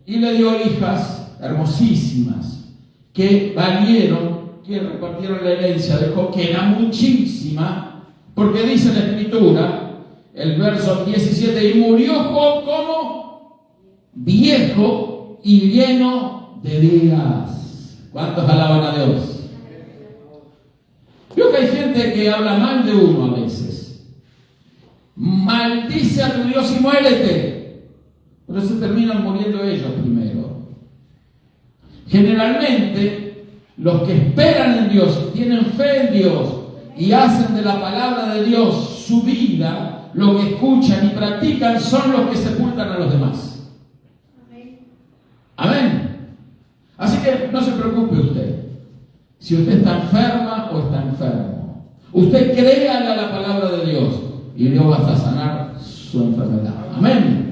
Speaker 1: Y le dio hijas hermosísimas que valieron, que repartieron la herencia de Job, que era muchísima, porque dice la Escritura, el verso 17, y murió Job como viejo y lleno de días. ¿Cuántos alaban a Dios? Creo que hay gente que habla mal de uno a veces. Maldice a tu Dios y muérete. Pero se terminan muriendo ellos primero. Generalmente, los que esperan en Dios, tienen fe en Dios y hacen de la palabra de Dios su vida, lo que escuchan y practican son los que sepultan a los demás. Amén. Así que no se preocupe usted. Si usted está enferma o está enfermo, usted créale a la palabra de Dios y Dios va a sanar su enfermedad. Amén.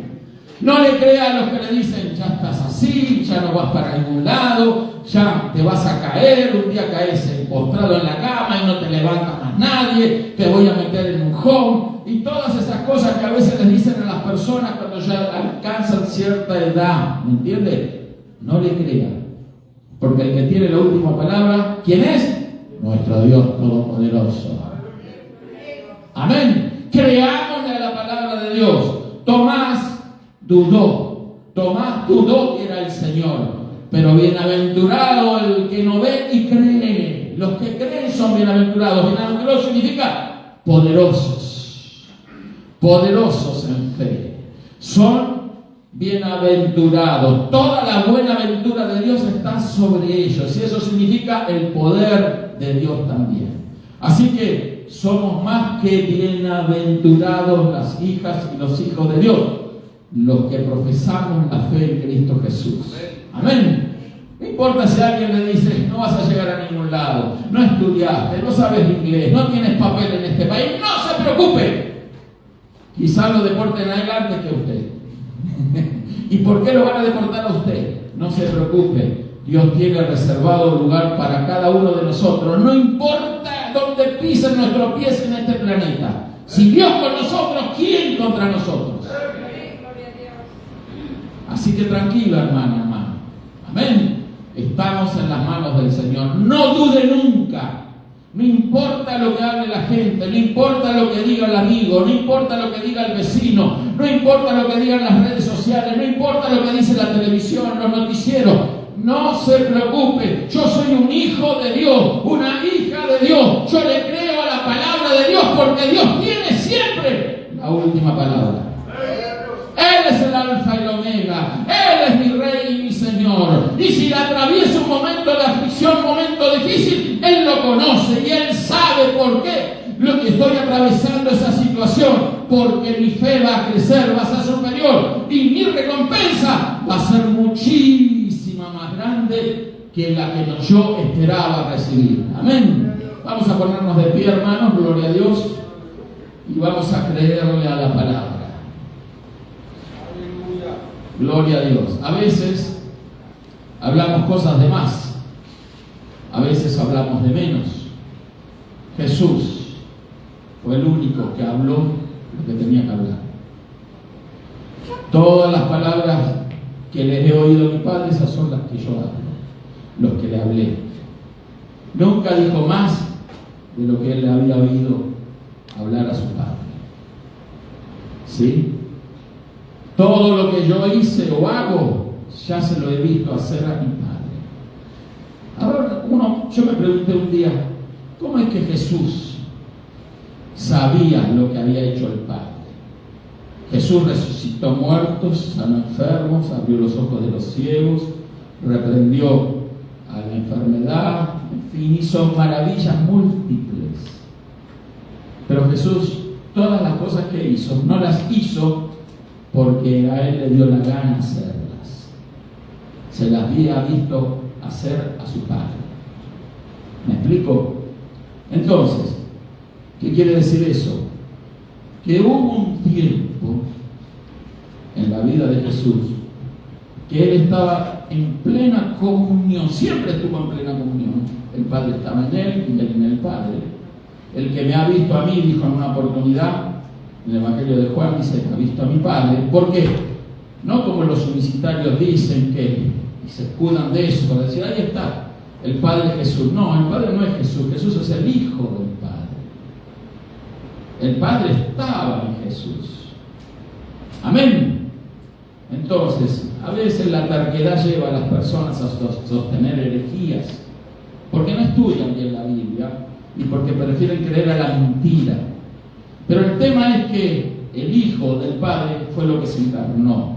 Speaker 1: No le crea a los que le dicen, ya estás así, ya no vas para ningún lado, ya te vas a caer, un día caes postrado en la cama y no te levanta más nadie, te voy a meter en un home, y todas esas cosas que a veces les dicen a las personas cuando ya alcanzan cierta edad, ¿me entiende? No le crea, porque el que tiene la última palabra, ¿quién es? Nuestro Dios Todopoderoso. Amén. Creámosle a la palabra de Dios. Tomás dudó que era el Señor, pero bienaventurado el que no ve y cree. Los que creen son bienaventurados. Bienaventurado significa poderosos en fe. Son bienaventurados. Toda la buena ventura de Dios está sobre ellos, y eso significa el poder de Dios también. Así que somos más que bienaventurados las hijas y los hijos de Dios, los que profesamos la fe en Cristo Jesús. Amén. No importa si alguien le dice, no vas a llegar a ningún lado, no estudiaste, no sabes inglés, no tienes papel en este país, no se preocupe. Quizás lo deporten a él antes que a usted. ¿Y por qué lo van a deportar a usted? No se preocupe. Dios tiene reservado lugar para cada uno de nosotros. No importa dónde pisen nuestros pies en este planeta. Si Dios con nosotros, ¿quién contra nosotros? Así que tranquilo, hermano. Amén. Estamos en las manos del Señor. No dude nunca. No importa lo que hable la gente, no importa lo que diga el amigo, no importa lo que diga el vecino, no importa lo que digan las redes sociales, no importa lo que dice la televisión, los noticieros. No se preocupe. Yo soy un hijo de Dios, una hija de Dios. Yo le creo a la palabra de Dios porque Dios tiene siempre la última palabra. Él es el alfa y el omega. Él es mi rey y mi Señor. Y si atravieso un momento de aflicción, un momento difícil, Él lo conoce y Él sabe por qué lo que estoy atravesando esa situación. Porque mi fe va a crecer, va a ser superior. Y mi recompensa va a ser muchísima más grande que la que yo esperaba recibir. Amén. Vamos a ponernos de pie, hermanos. Gloria a Dios. Y vamos a creerle a la palabra. Gloria a Dios. A veces hablamos cosas de más, a veces hablamos de menos. Jesús fue el único que habló lo que tenía que hablar. Todas las palabras que les he oído a mi Padre, esas son las que yo hablo, los que le hablé. Nunca dijo más de lo que él le había oído hablar a su Padre. ¿Sí? Todo lo que yo hice o hago, ya se lo he visto hacer a mi Padre. Ahora, yo me pregunté un día, ¿cómo es que Jesús sabía lo que había hecho el Padre? Jesús resucitó muertos, sanó enfermos, abrió los ojos de los ciegos, reprendió a la enfermedad, en fin, hizo maravillas múltiples. Pero Jesús, todas las cosas que hizo, no las hizo porque a él le dio la gana hacerlas. Se las había visto hacer a su Padre. ¿Me explico? Entonces, ¿qué quiere decir eso? Que hubo un tiempo en la vida de Jesús que Él estaba en plena comunión, siempre estuvo en plena comunión. El Padre estaba en Él y Él en el Padre. El que me ha visto a mí, dijo en una oportunidad, en el Evangelio de Juan, dice, ha visto a mi Padre. ¿Por qué? No como los universitarios dicen que y se escudan de eso para decir, ahí está, el Padre es Jesús. No, el Padre no es Jesús, Jesús es el Hijo del Padre. El Padre estaba en Jesús. Amén. Entonces, a veces la terquedad lleva a las personas a sostener herejías, porque no estudian bien la Biblia y porque prefieren creer a la mentira. Pero el tema es que el Hijo del Padre fue lo que se encarnó.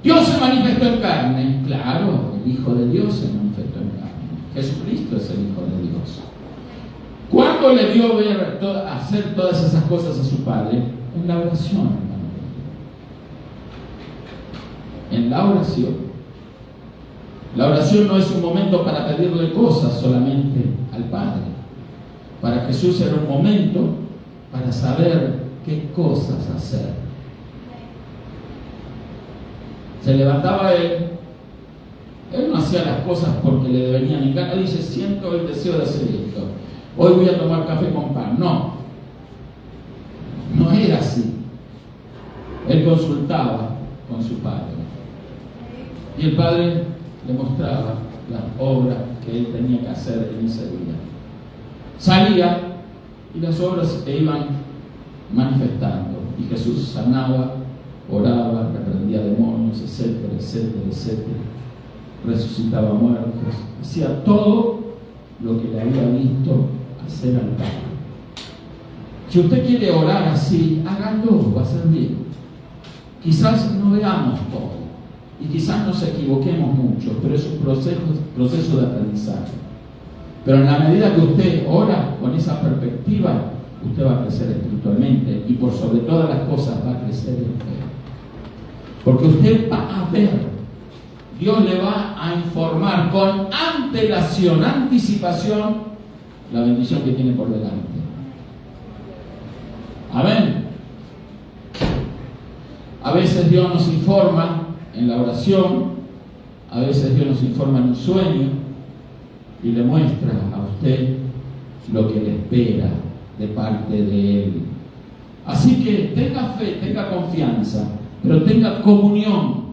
Speaker 1: Dios se manifestó en carne, claro, el Hijo de Dios se manifestó en carne. Jesucristo es el Hijo de Dios. ¿Cuándo le dio ver hacer todas esas cosas a su Padre? En la oración, hermano. En la oración. La oración no es un momento para pedirle cosas solamente al Padre. Para Jesús era un momento para saber qué cosas hacer. Se levantaba él no hacía las cosas porque le venían en gana, dice, siento el deseo de hacer esto, hoy voy a tomar café con pan. No era así. Él consultaba con su Padre y el Padre le mostraba las obras que él tenía que hacer en ese día. Salía y las obras se iban manifestando y Jesús sanaba, oraba, reprendía demonios, etcétera, etcétera, etcétera. Resucitaba muertos, hacía todo lo que le había visto hacer al Padre. Si usted quiere orar así, hágalo, va a ser bien. Quizás no veamos todo y quizás nos equivoquemos mucho, pero es un proceso de aprendizaje. Pero en la medida que usted ora con esa perspectiva, usted va a crecer espiritualmente y por sobre todas las cosas va a crecer en fe. Porque usted va a ver, Dios le va a informar con antelación, anticipación, la bendición que tiene por delante. Amén. A veces Dios nos informa en la oración, a veces Dios nos informa en un sueño y le muestra a usted lo que le espera de parte de Él. Así que tenga fe, tenga confianza, pero tenga comunión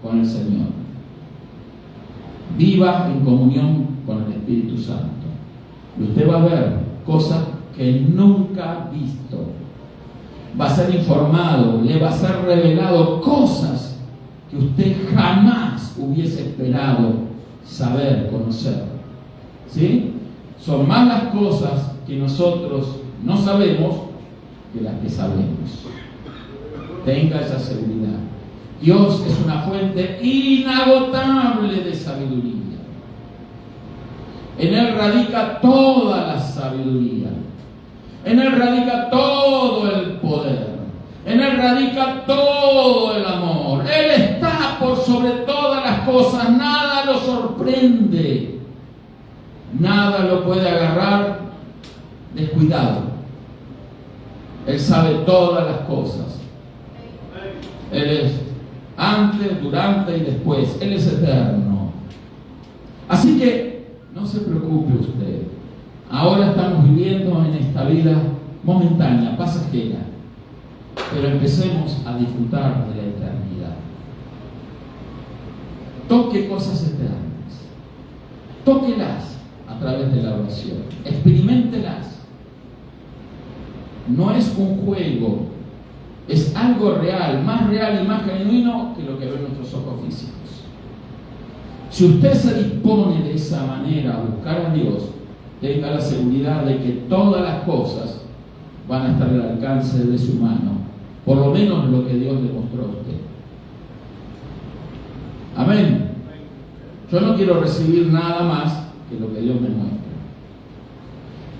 Speaker 1: con el Señor. Viva en comunión con el Espíritu Santo. Y usted va a ver cosas que nunca ha visto. Va a ser informado, le va a ser revelado cosas que usted jamás hubiese esperado saber, conocer. ¿Sí? Son más las cosas que nosotros no sabemos que las que sabemos. Tenga esa seguridad. Dios es una fuente inagotable de sabiduría. En Él radica toda la sabiduría. En Él radica todo el poder. En Él radica todo el amor. Él está por sobre todas las cosas. Nada lo sorprende. Nada lo puede agarrar descuidado. Él sabe todas las cosas. Él es antes, durante y después. Él es eterno. Así que no se preocupe usted. Ahora estamos viviendo en esta vida momentánea, pasajera. Pero empecemos a disfrutar de la eternidad. Toque cosas eternas. Tóquelas a través de la oración. Experiméntelas. No es un juego. Es algo real, más real y más genuino que lo que ven nuestros ojos físicos. Si usted se dispone de esa manera a buscar a Dios, tenga la seguridad de que todas las cosas van a estar al alcance de su mano. Por lo menos lo que Dios le mostró a usted. Amén. Yo no quiero recibir nada más que lo que Dios me muestra.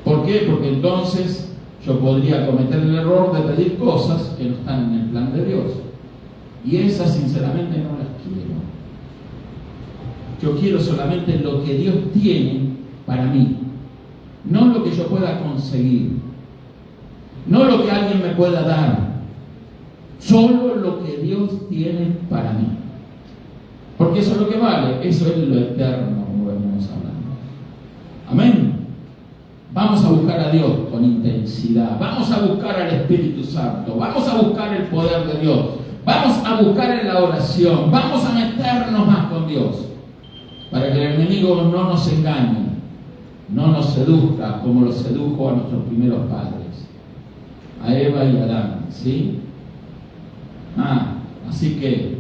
Speaker 1: ¿Por qué? Porque entonces yo podría cometer el error de pedir cosas que no están en el plan de Dios. Y esas sinceramente no las quiero. Yo quiero solamente lo que Dios tiene para mí. no lo que yo pueda conseguir, no lo que alguien me pueda dar, solo lo que Dios tiene para mí. Porque eso es lo que vale, eso es lo eterno, como venimos hablando. Amén. Vamos a buscar a Dios con intensidad, vamos a buscar al Espíritu Santo, vamos a buscar el poder de Dios, vamos a buscar en la oración, vamos a meternos más con Dios, para que el enemigo no nos engañe, no nos seduzca como lo sedujo a nuestros primeros padres, a Eva y a Adán, ¿sí? Así que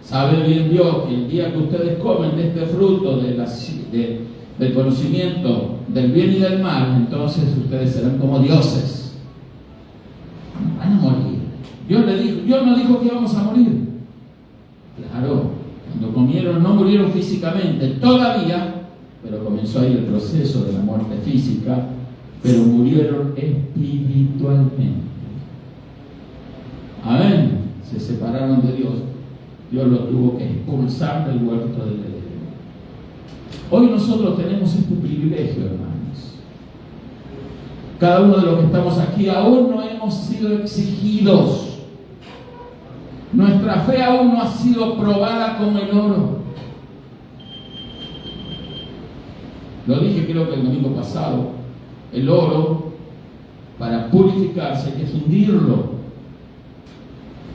Speaker 1: sabe bien Dios que el día que ustedes comen de este fruto del conocimiento del bien y del mal, entonces ustedes serán como dioses. Van a morir. Dios no dijo que íbamos a morir. Claro, cuando comieron no murieron físicamente todavía, pero comenzó ahí el proceso de la muerte física, pero murieron espiritualmente. Amén. Se separaron de Dios. Dios los tuvo que expulsar del huerto del Edén. Hoy nosotros tenemos este privilegio, hermanos. Cada uno de los que estamos aquí aún no hemos sido exigidos. Nuestra fe aún no ha sido probada como el oro. Lo dije creo que el domingo pasado. El oro, para purificarse, hay que fundirlo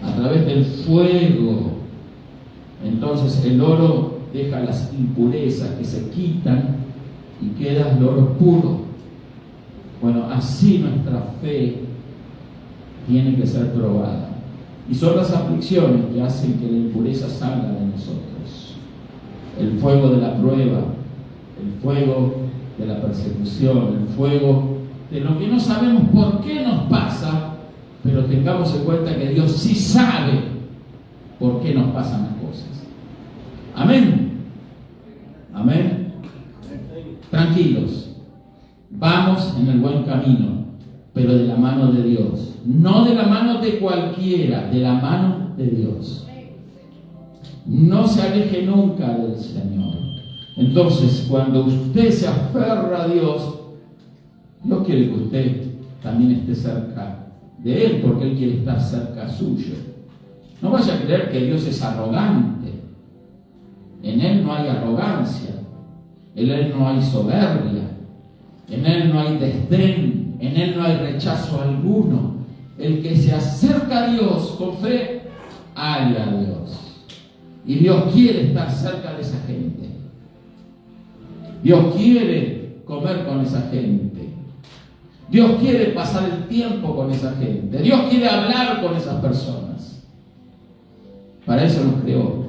Speaker 1: a través del fuego. Entonces el oro deja las impurezas que se quitan y queda el oro puro. Bueno, así nuestra fe tiene que ser probada. Y son las aflicciones que hacen que la impureza salga de nosotros. El fuego de la prueba, el fuego de la persecución, el fuego de lo que no sabemos por qué nos pasa, pero tengamos en cuenta que Dios sí sabe por qué nos pasan las cosas. Amén. Amén. Tranquilos. Vamos en el buen camino, pero de la mano de Dios. No de la mano de cualquiera, de la mano de Dios. No se aleje nunca del Señor. Entonces, cuando usted se aferra a Dios, Dios quiere que usted también esté cerca de Él, porque Él quiere estar cerca suyo. No vaya a creer que Dios es arrogante. En Él no hay arrogancia, en Él no hay soberbia, en Él no hay desdén, en Él no hay rechazo alguno. El que se acerca a Dios con fe, halla a Dios. Y Dios quiere estar cerca de esa gente. Dios quiere comer con esa gente. Dios quiere pasar el tiempo con esa gente. Dios quiere hablar con esas personas. Para eso nos creó.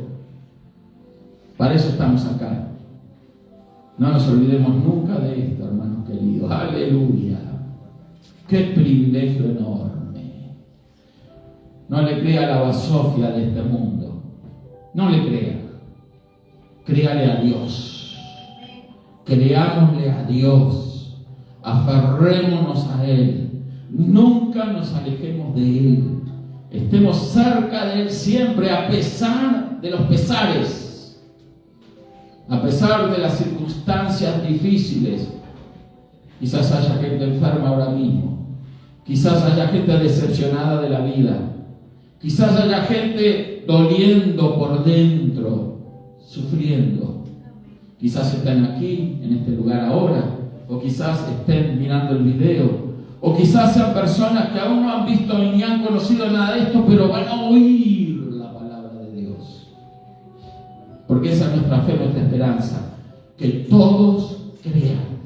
Speaker 1: Para eso estamos acá. No nos olvidemos nunca de esto, hermanos queridos. Aleluya. Qué privilegio enorme. No le crea a la basofia de este mundo. No le crea. Créale a Dios. Creámosle a Dios. Aferrémonos a Él. Nunca nos alejemos de Él. Estemos cerca de Él siempre, a pesar de los pesares. A pesar de las circunstancias difíciles. Quizás haya gente enferma ahora mismo. Quizás haya gente decepcionada de la vida. Quizás haya gente doliendo por dentro, sufriendo. Quizás estén aquí, en este lugar ahora. O quizás estén mirando el video. O quizás sean personas que aún no han visto ni han conocido nada de esto, pero van a oír la palabra de Dios. Porque esa es nuestra fe, nuestra esperanza. Que todos crean.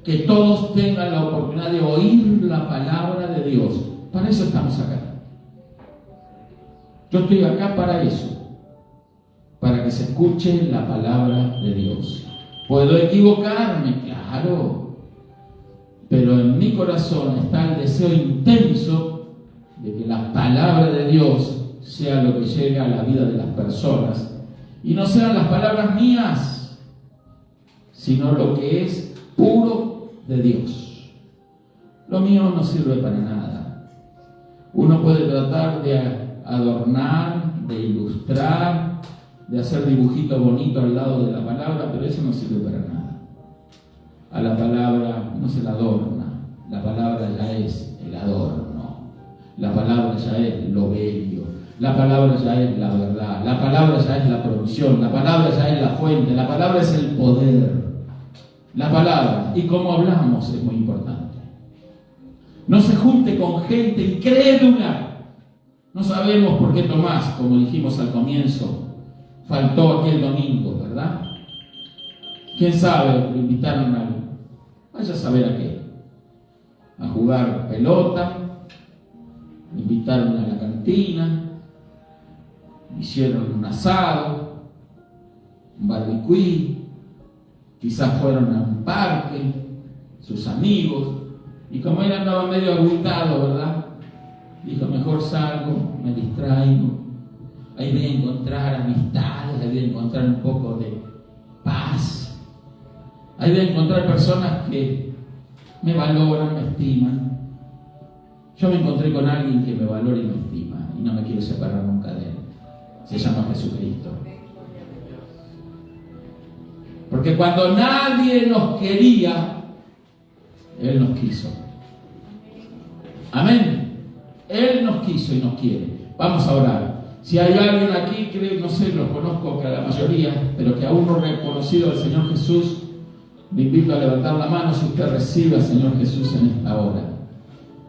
Speaker 1: Que todos tengan la oportunidad de oír la palabra de Dios. Para eso estamos acá. Yo estoy acá para eso. Para que se escuche la palabra de Dios. ¿Puedo equivocarme? Claro. Pero en mi corazón está el deseo intenso de que la palabra de Dios sea lo que llegue a la vida de las personas. Y no sean las palabras mías, sino lo que es puro de Dios. Lo mío no sirve para nada. Uno puede tratar de adornar, de ilustrar, de hacer dibujitos bonitos al lado de la palabra, pero eso no sirve para nada. a la palabra, no se la adorna, la palabra ya es el adorno, la palabra ya es lo bello, la palabra ya es la verdad, la palabra ya es la provisión, la palabra ya es la fuente, la palabra es el poder, la palabra, y cómo hablamos es muy importante. No se junte con gente incrédula. No sabemos por qué Tomás, como dijimos al comienzo, faltó aquel domingo, ¿verdad? ¿Quién sabe? Lo invitaron vaya a saber a qué. A jugar pelota, lo invitaron a la cantina, hicieron un asado, un barbecue, quizás fueron a un parque, sus amigos, y como él andaba medio agüitado, ¿verdad? Dijo, mejor salgo, me distraigo, ahí voy a encontrar amistades, ahí voy a encontrar un poco de paz, ahí voy a encontrar personas que me valoran, me estiman. Yo me encontré con alguien que me valora y me estima, y no me quiero separar nunca de él. Se llama Jesucristo. Porque cuando nadie nos quería, Él nos quiso. Amén. Él nos quiso y nos quiere. Vamos a orar. Si hay alguien aquí, creo, no sé, los conozco que a la mayoría, pero que aún no ha reconocido al Señor Jesús, le invito a levantar la mano si usted recibe al Señor Jesús en esta hora.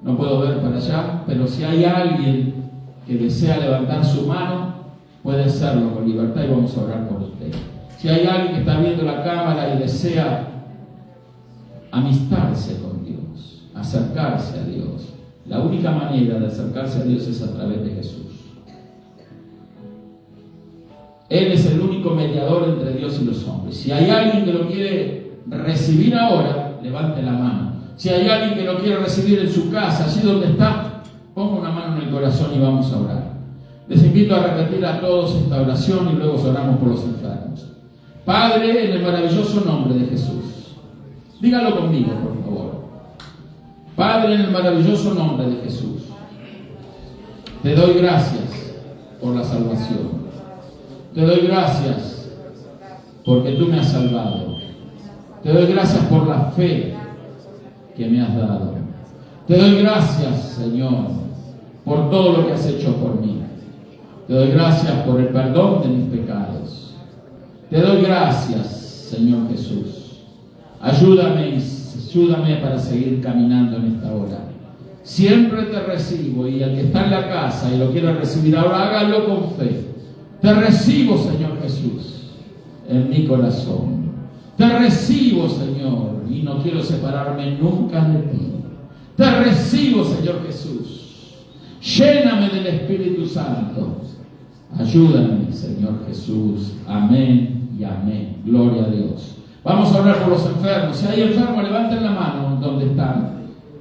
Speaker 1: No puedo ver para allá, pero si hay alguien que desea levantar su mano, puede hacerlo con libertad y vamos a orar por usted. Si hay alguien que está viendo la cámara y desea amistarse con Dios, acercarse a Dios, la única manera de acercarse a Dios es a través de Jesús. Él es el único mediador entre Dios y los hombres. Si hay alguien que lo quiere recibir ahora, levante la mano. Si hay alguien que lo quiere recibir en su casa, allí donde está, ponga una mano en el corazón y vamos a orar. Les invito a repetir a todos esta oración y luego oramos por los enfermos. Padre, en el maravilloso nombre de Jesús. Dígalo conmigo, por favor. Padre, en el maravilloso nombre de Jesús. Te doy gracias por la salvación. Te doy gracias porque tú me has salvado. Te doy gracias por la fe que me has dado. Te doy gracias, Señor, por todo lo que has hecho por mí. Te doy gracias por el perdón de mis pecados. Te doy gracias, Señor Jesús. Ayúdame para seguir caminando en esta hora. Siempre te recibo, y el que está en la casa y lo quiera recibir ahora, hágalo con fe. Te recibo, Señor Jesús, en mi corazón. Te recibo, Señor, y no quiero separarme nunca de ti. Te recibo, Señor Jesús. Lléname del Espíritu Santo. Ayúdame, Señor Jesús. Amén y amén. Gloria a Dios. Vamos a orar por los enfermos. Si hay enfermos, levanten la mano donde están.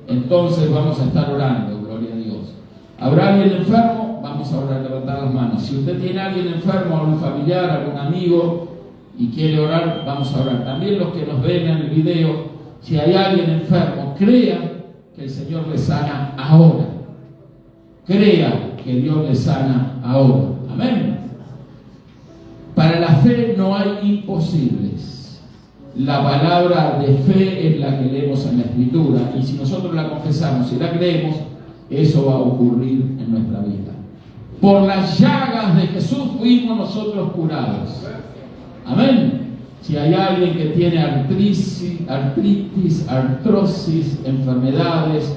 Speaker 1: Entonces vamos a estar orando. Gloria a Dios. ¿Habrá alguien enfermo? Vamos a orar, levantar las manos. Si usted tiene a alguien enfermo, algún familiar, algún amigo, y quiere orar, vamos a orar. También los que nos ven en el video, si hay alguien enfermo, crea que el Señor le sana ahora. Crea que Dios le sana ahora. Amén. Para la fe no hay imposibles. La palabra de fe es la que leemos en la Escritura, y si nosotros la confesamos y la creemos, eso va a ocurrir en nuestra vida. Por las llagas de Jesús fuimos nosotros curados. Amén. Si hay alguien que tiene artritis, artrosis, enfermedades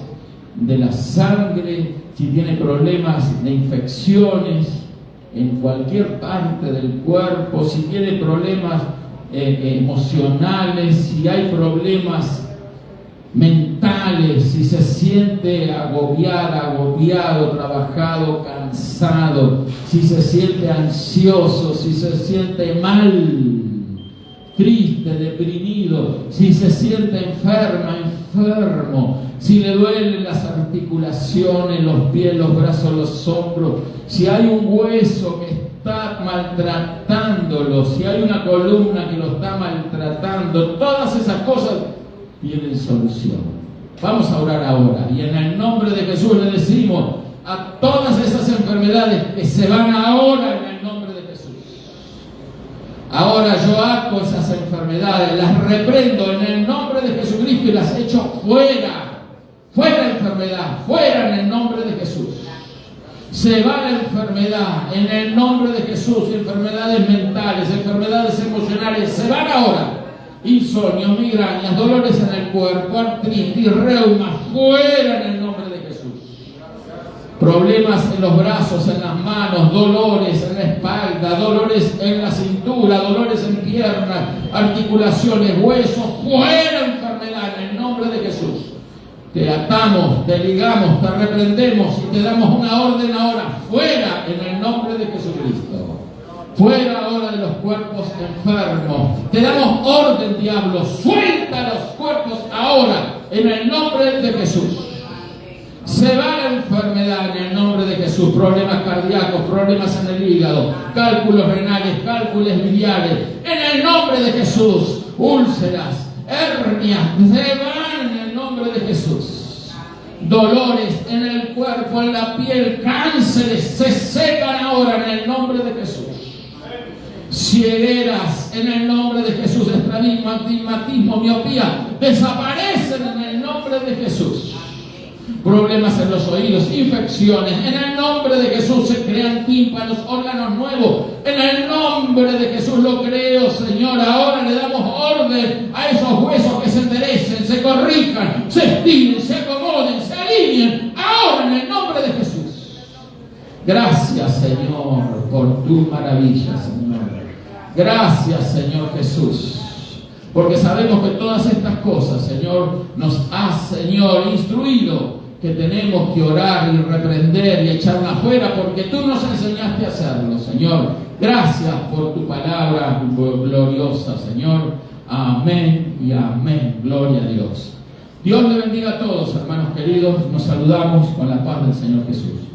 Speaker 1: de la sangre, si tiene problemas de infecciones en cualquier parte del cuerpo, si tiene problemas emocionales, si hay problemas mentales, si se siente agobiado, trabajado, cansado, si se siente ansioso, si se siente mal, triste, deprimido, si se siente enfermo, si le duelen las articulaciones, los pies, los brazos, los hombros, si hay un hueso que está maltratándolo, si hay una columna que lo está maltratando, todas esas cosas tienen solución. Vamos a orar ahora y en el nombre de Jesús le decimos a todas esas enfermedades que se van ahora en el nombre de Jesús. Ahora yo ato esas enfermedades, las reprendo en el nombre de Jesucristo y las echo fuera. Fuera enfermedad, fuera en el nombre de Jesús. Se va la enfermedad en el nombre de Jesús. Enfermedades mentales, enfermedades emocionales, se van ahora. Insomnio, migrañas, dolores en el cuerpo, artritis, reuma, fuera en el nombre de Jesús. Problemas en los brazos, en las manos, dolores en la espalda, dolores en la cintura, dolores en piernas, articulaciones, huesos, fuera enfermedad en el nombre de Jesús. Te atamos, te ligamos, te reprendemos y te damos una orden ahora, fuera en el nombre de Jesucristo. Fuera ahora de los cuerpos enfermos. Te damos orden, diablo, suelta los cuerpos ahora en el nombre de Jesús. Se va la enfermedad en el nombre de Jesús. Problemas cardíacos, problemas en el hígado, cálculos renales, cálculos biliares. En el nombre de Jesús. Úlceras, hernias, se van en el nombre de Jesús. Dolores en el cuerpo, en la piel, cánceres, se secan ahora en el nombre de Jesús. Ciegueras en el nombre de Jesús. Estrabismo, astigmatismo, miopía, desaparecen en el nombre de Jesús. Problemas en los oídos, infecciones, en el nombre de Jesús se crean tímpanos, órganos nuevos, en el nombre de Jesús lo creo, Señor. Ahora le damos orden a esos huesos que se enderecen, se corrijan, se estiren, se acomoden, se alineen, ahora en el nombre de Jesús. Gracias, Señor, por tu maravilla, Señor. Gracias, Señor Jesús. Porque sabemos que todas estas cosas, Señor, nos has, Señor, instruido que tenemos que orar y reprender y echarla afuera porque tú nos enseñaste a hacerlo, Señor. Gracias por tu palabra gloriosa, Señor. Amén y amén. Gloria a Dios. Dios le bendiga a todos, hermanos queridos. Nos saludamos con la paz del Señor Jesús.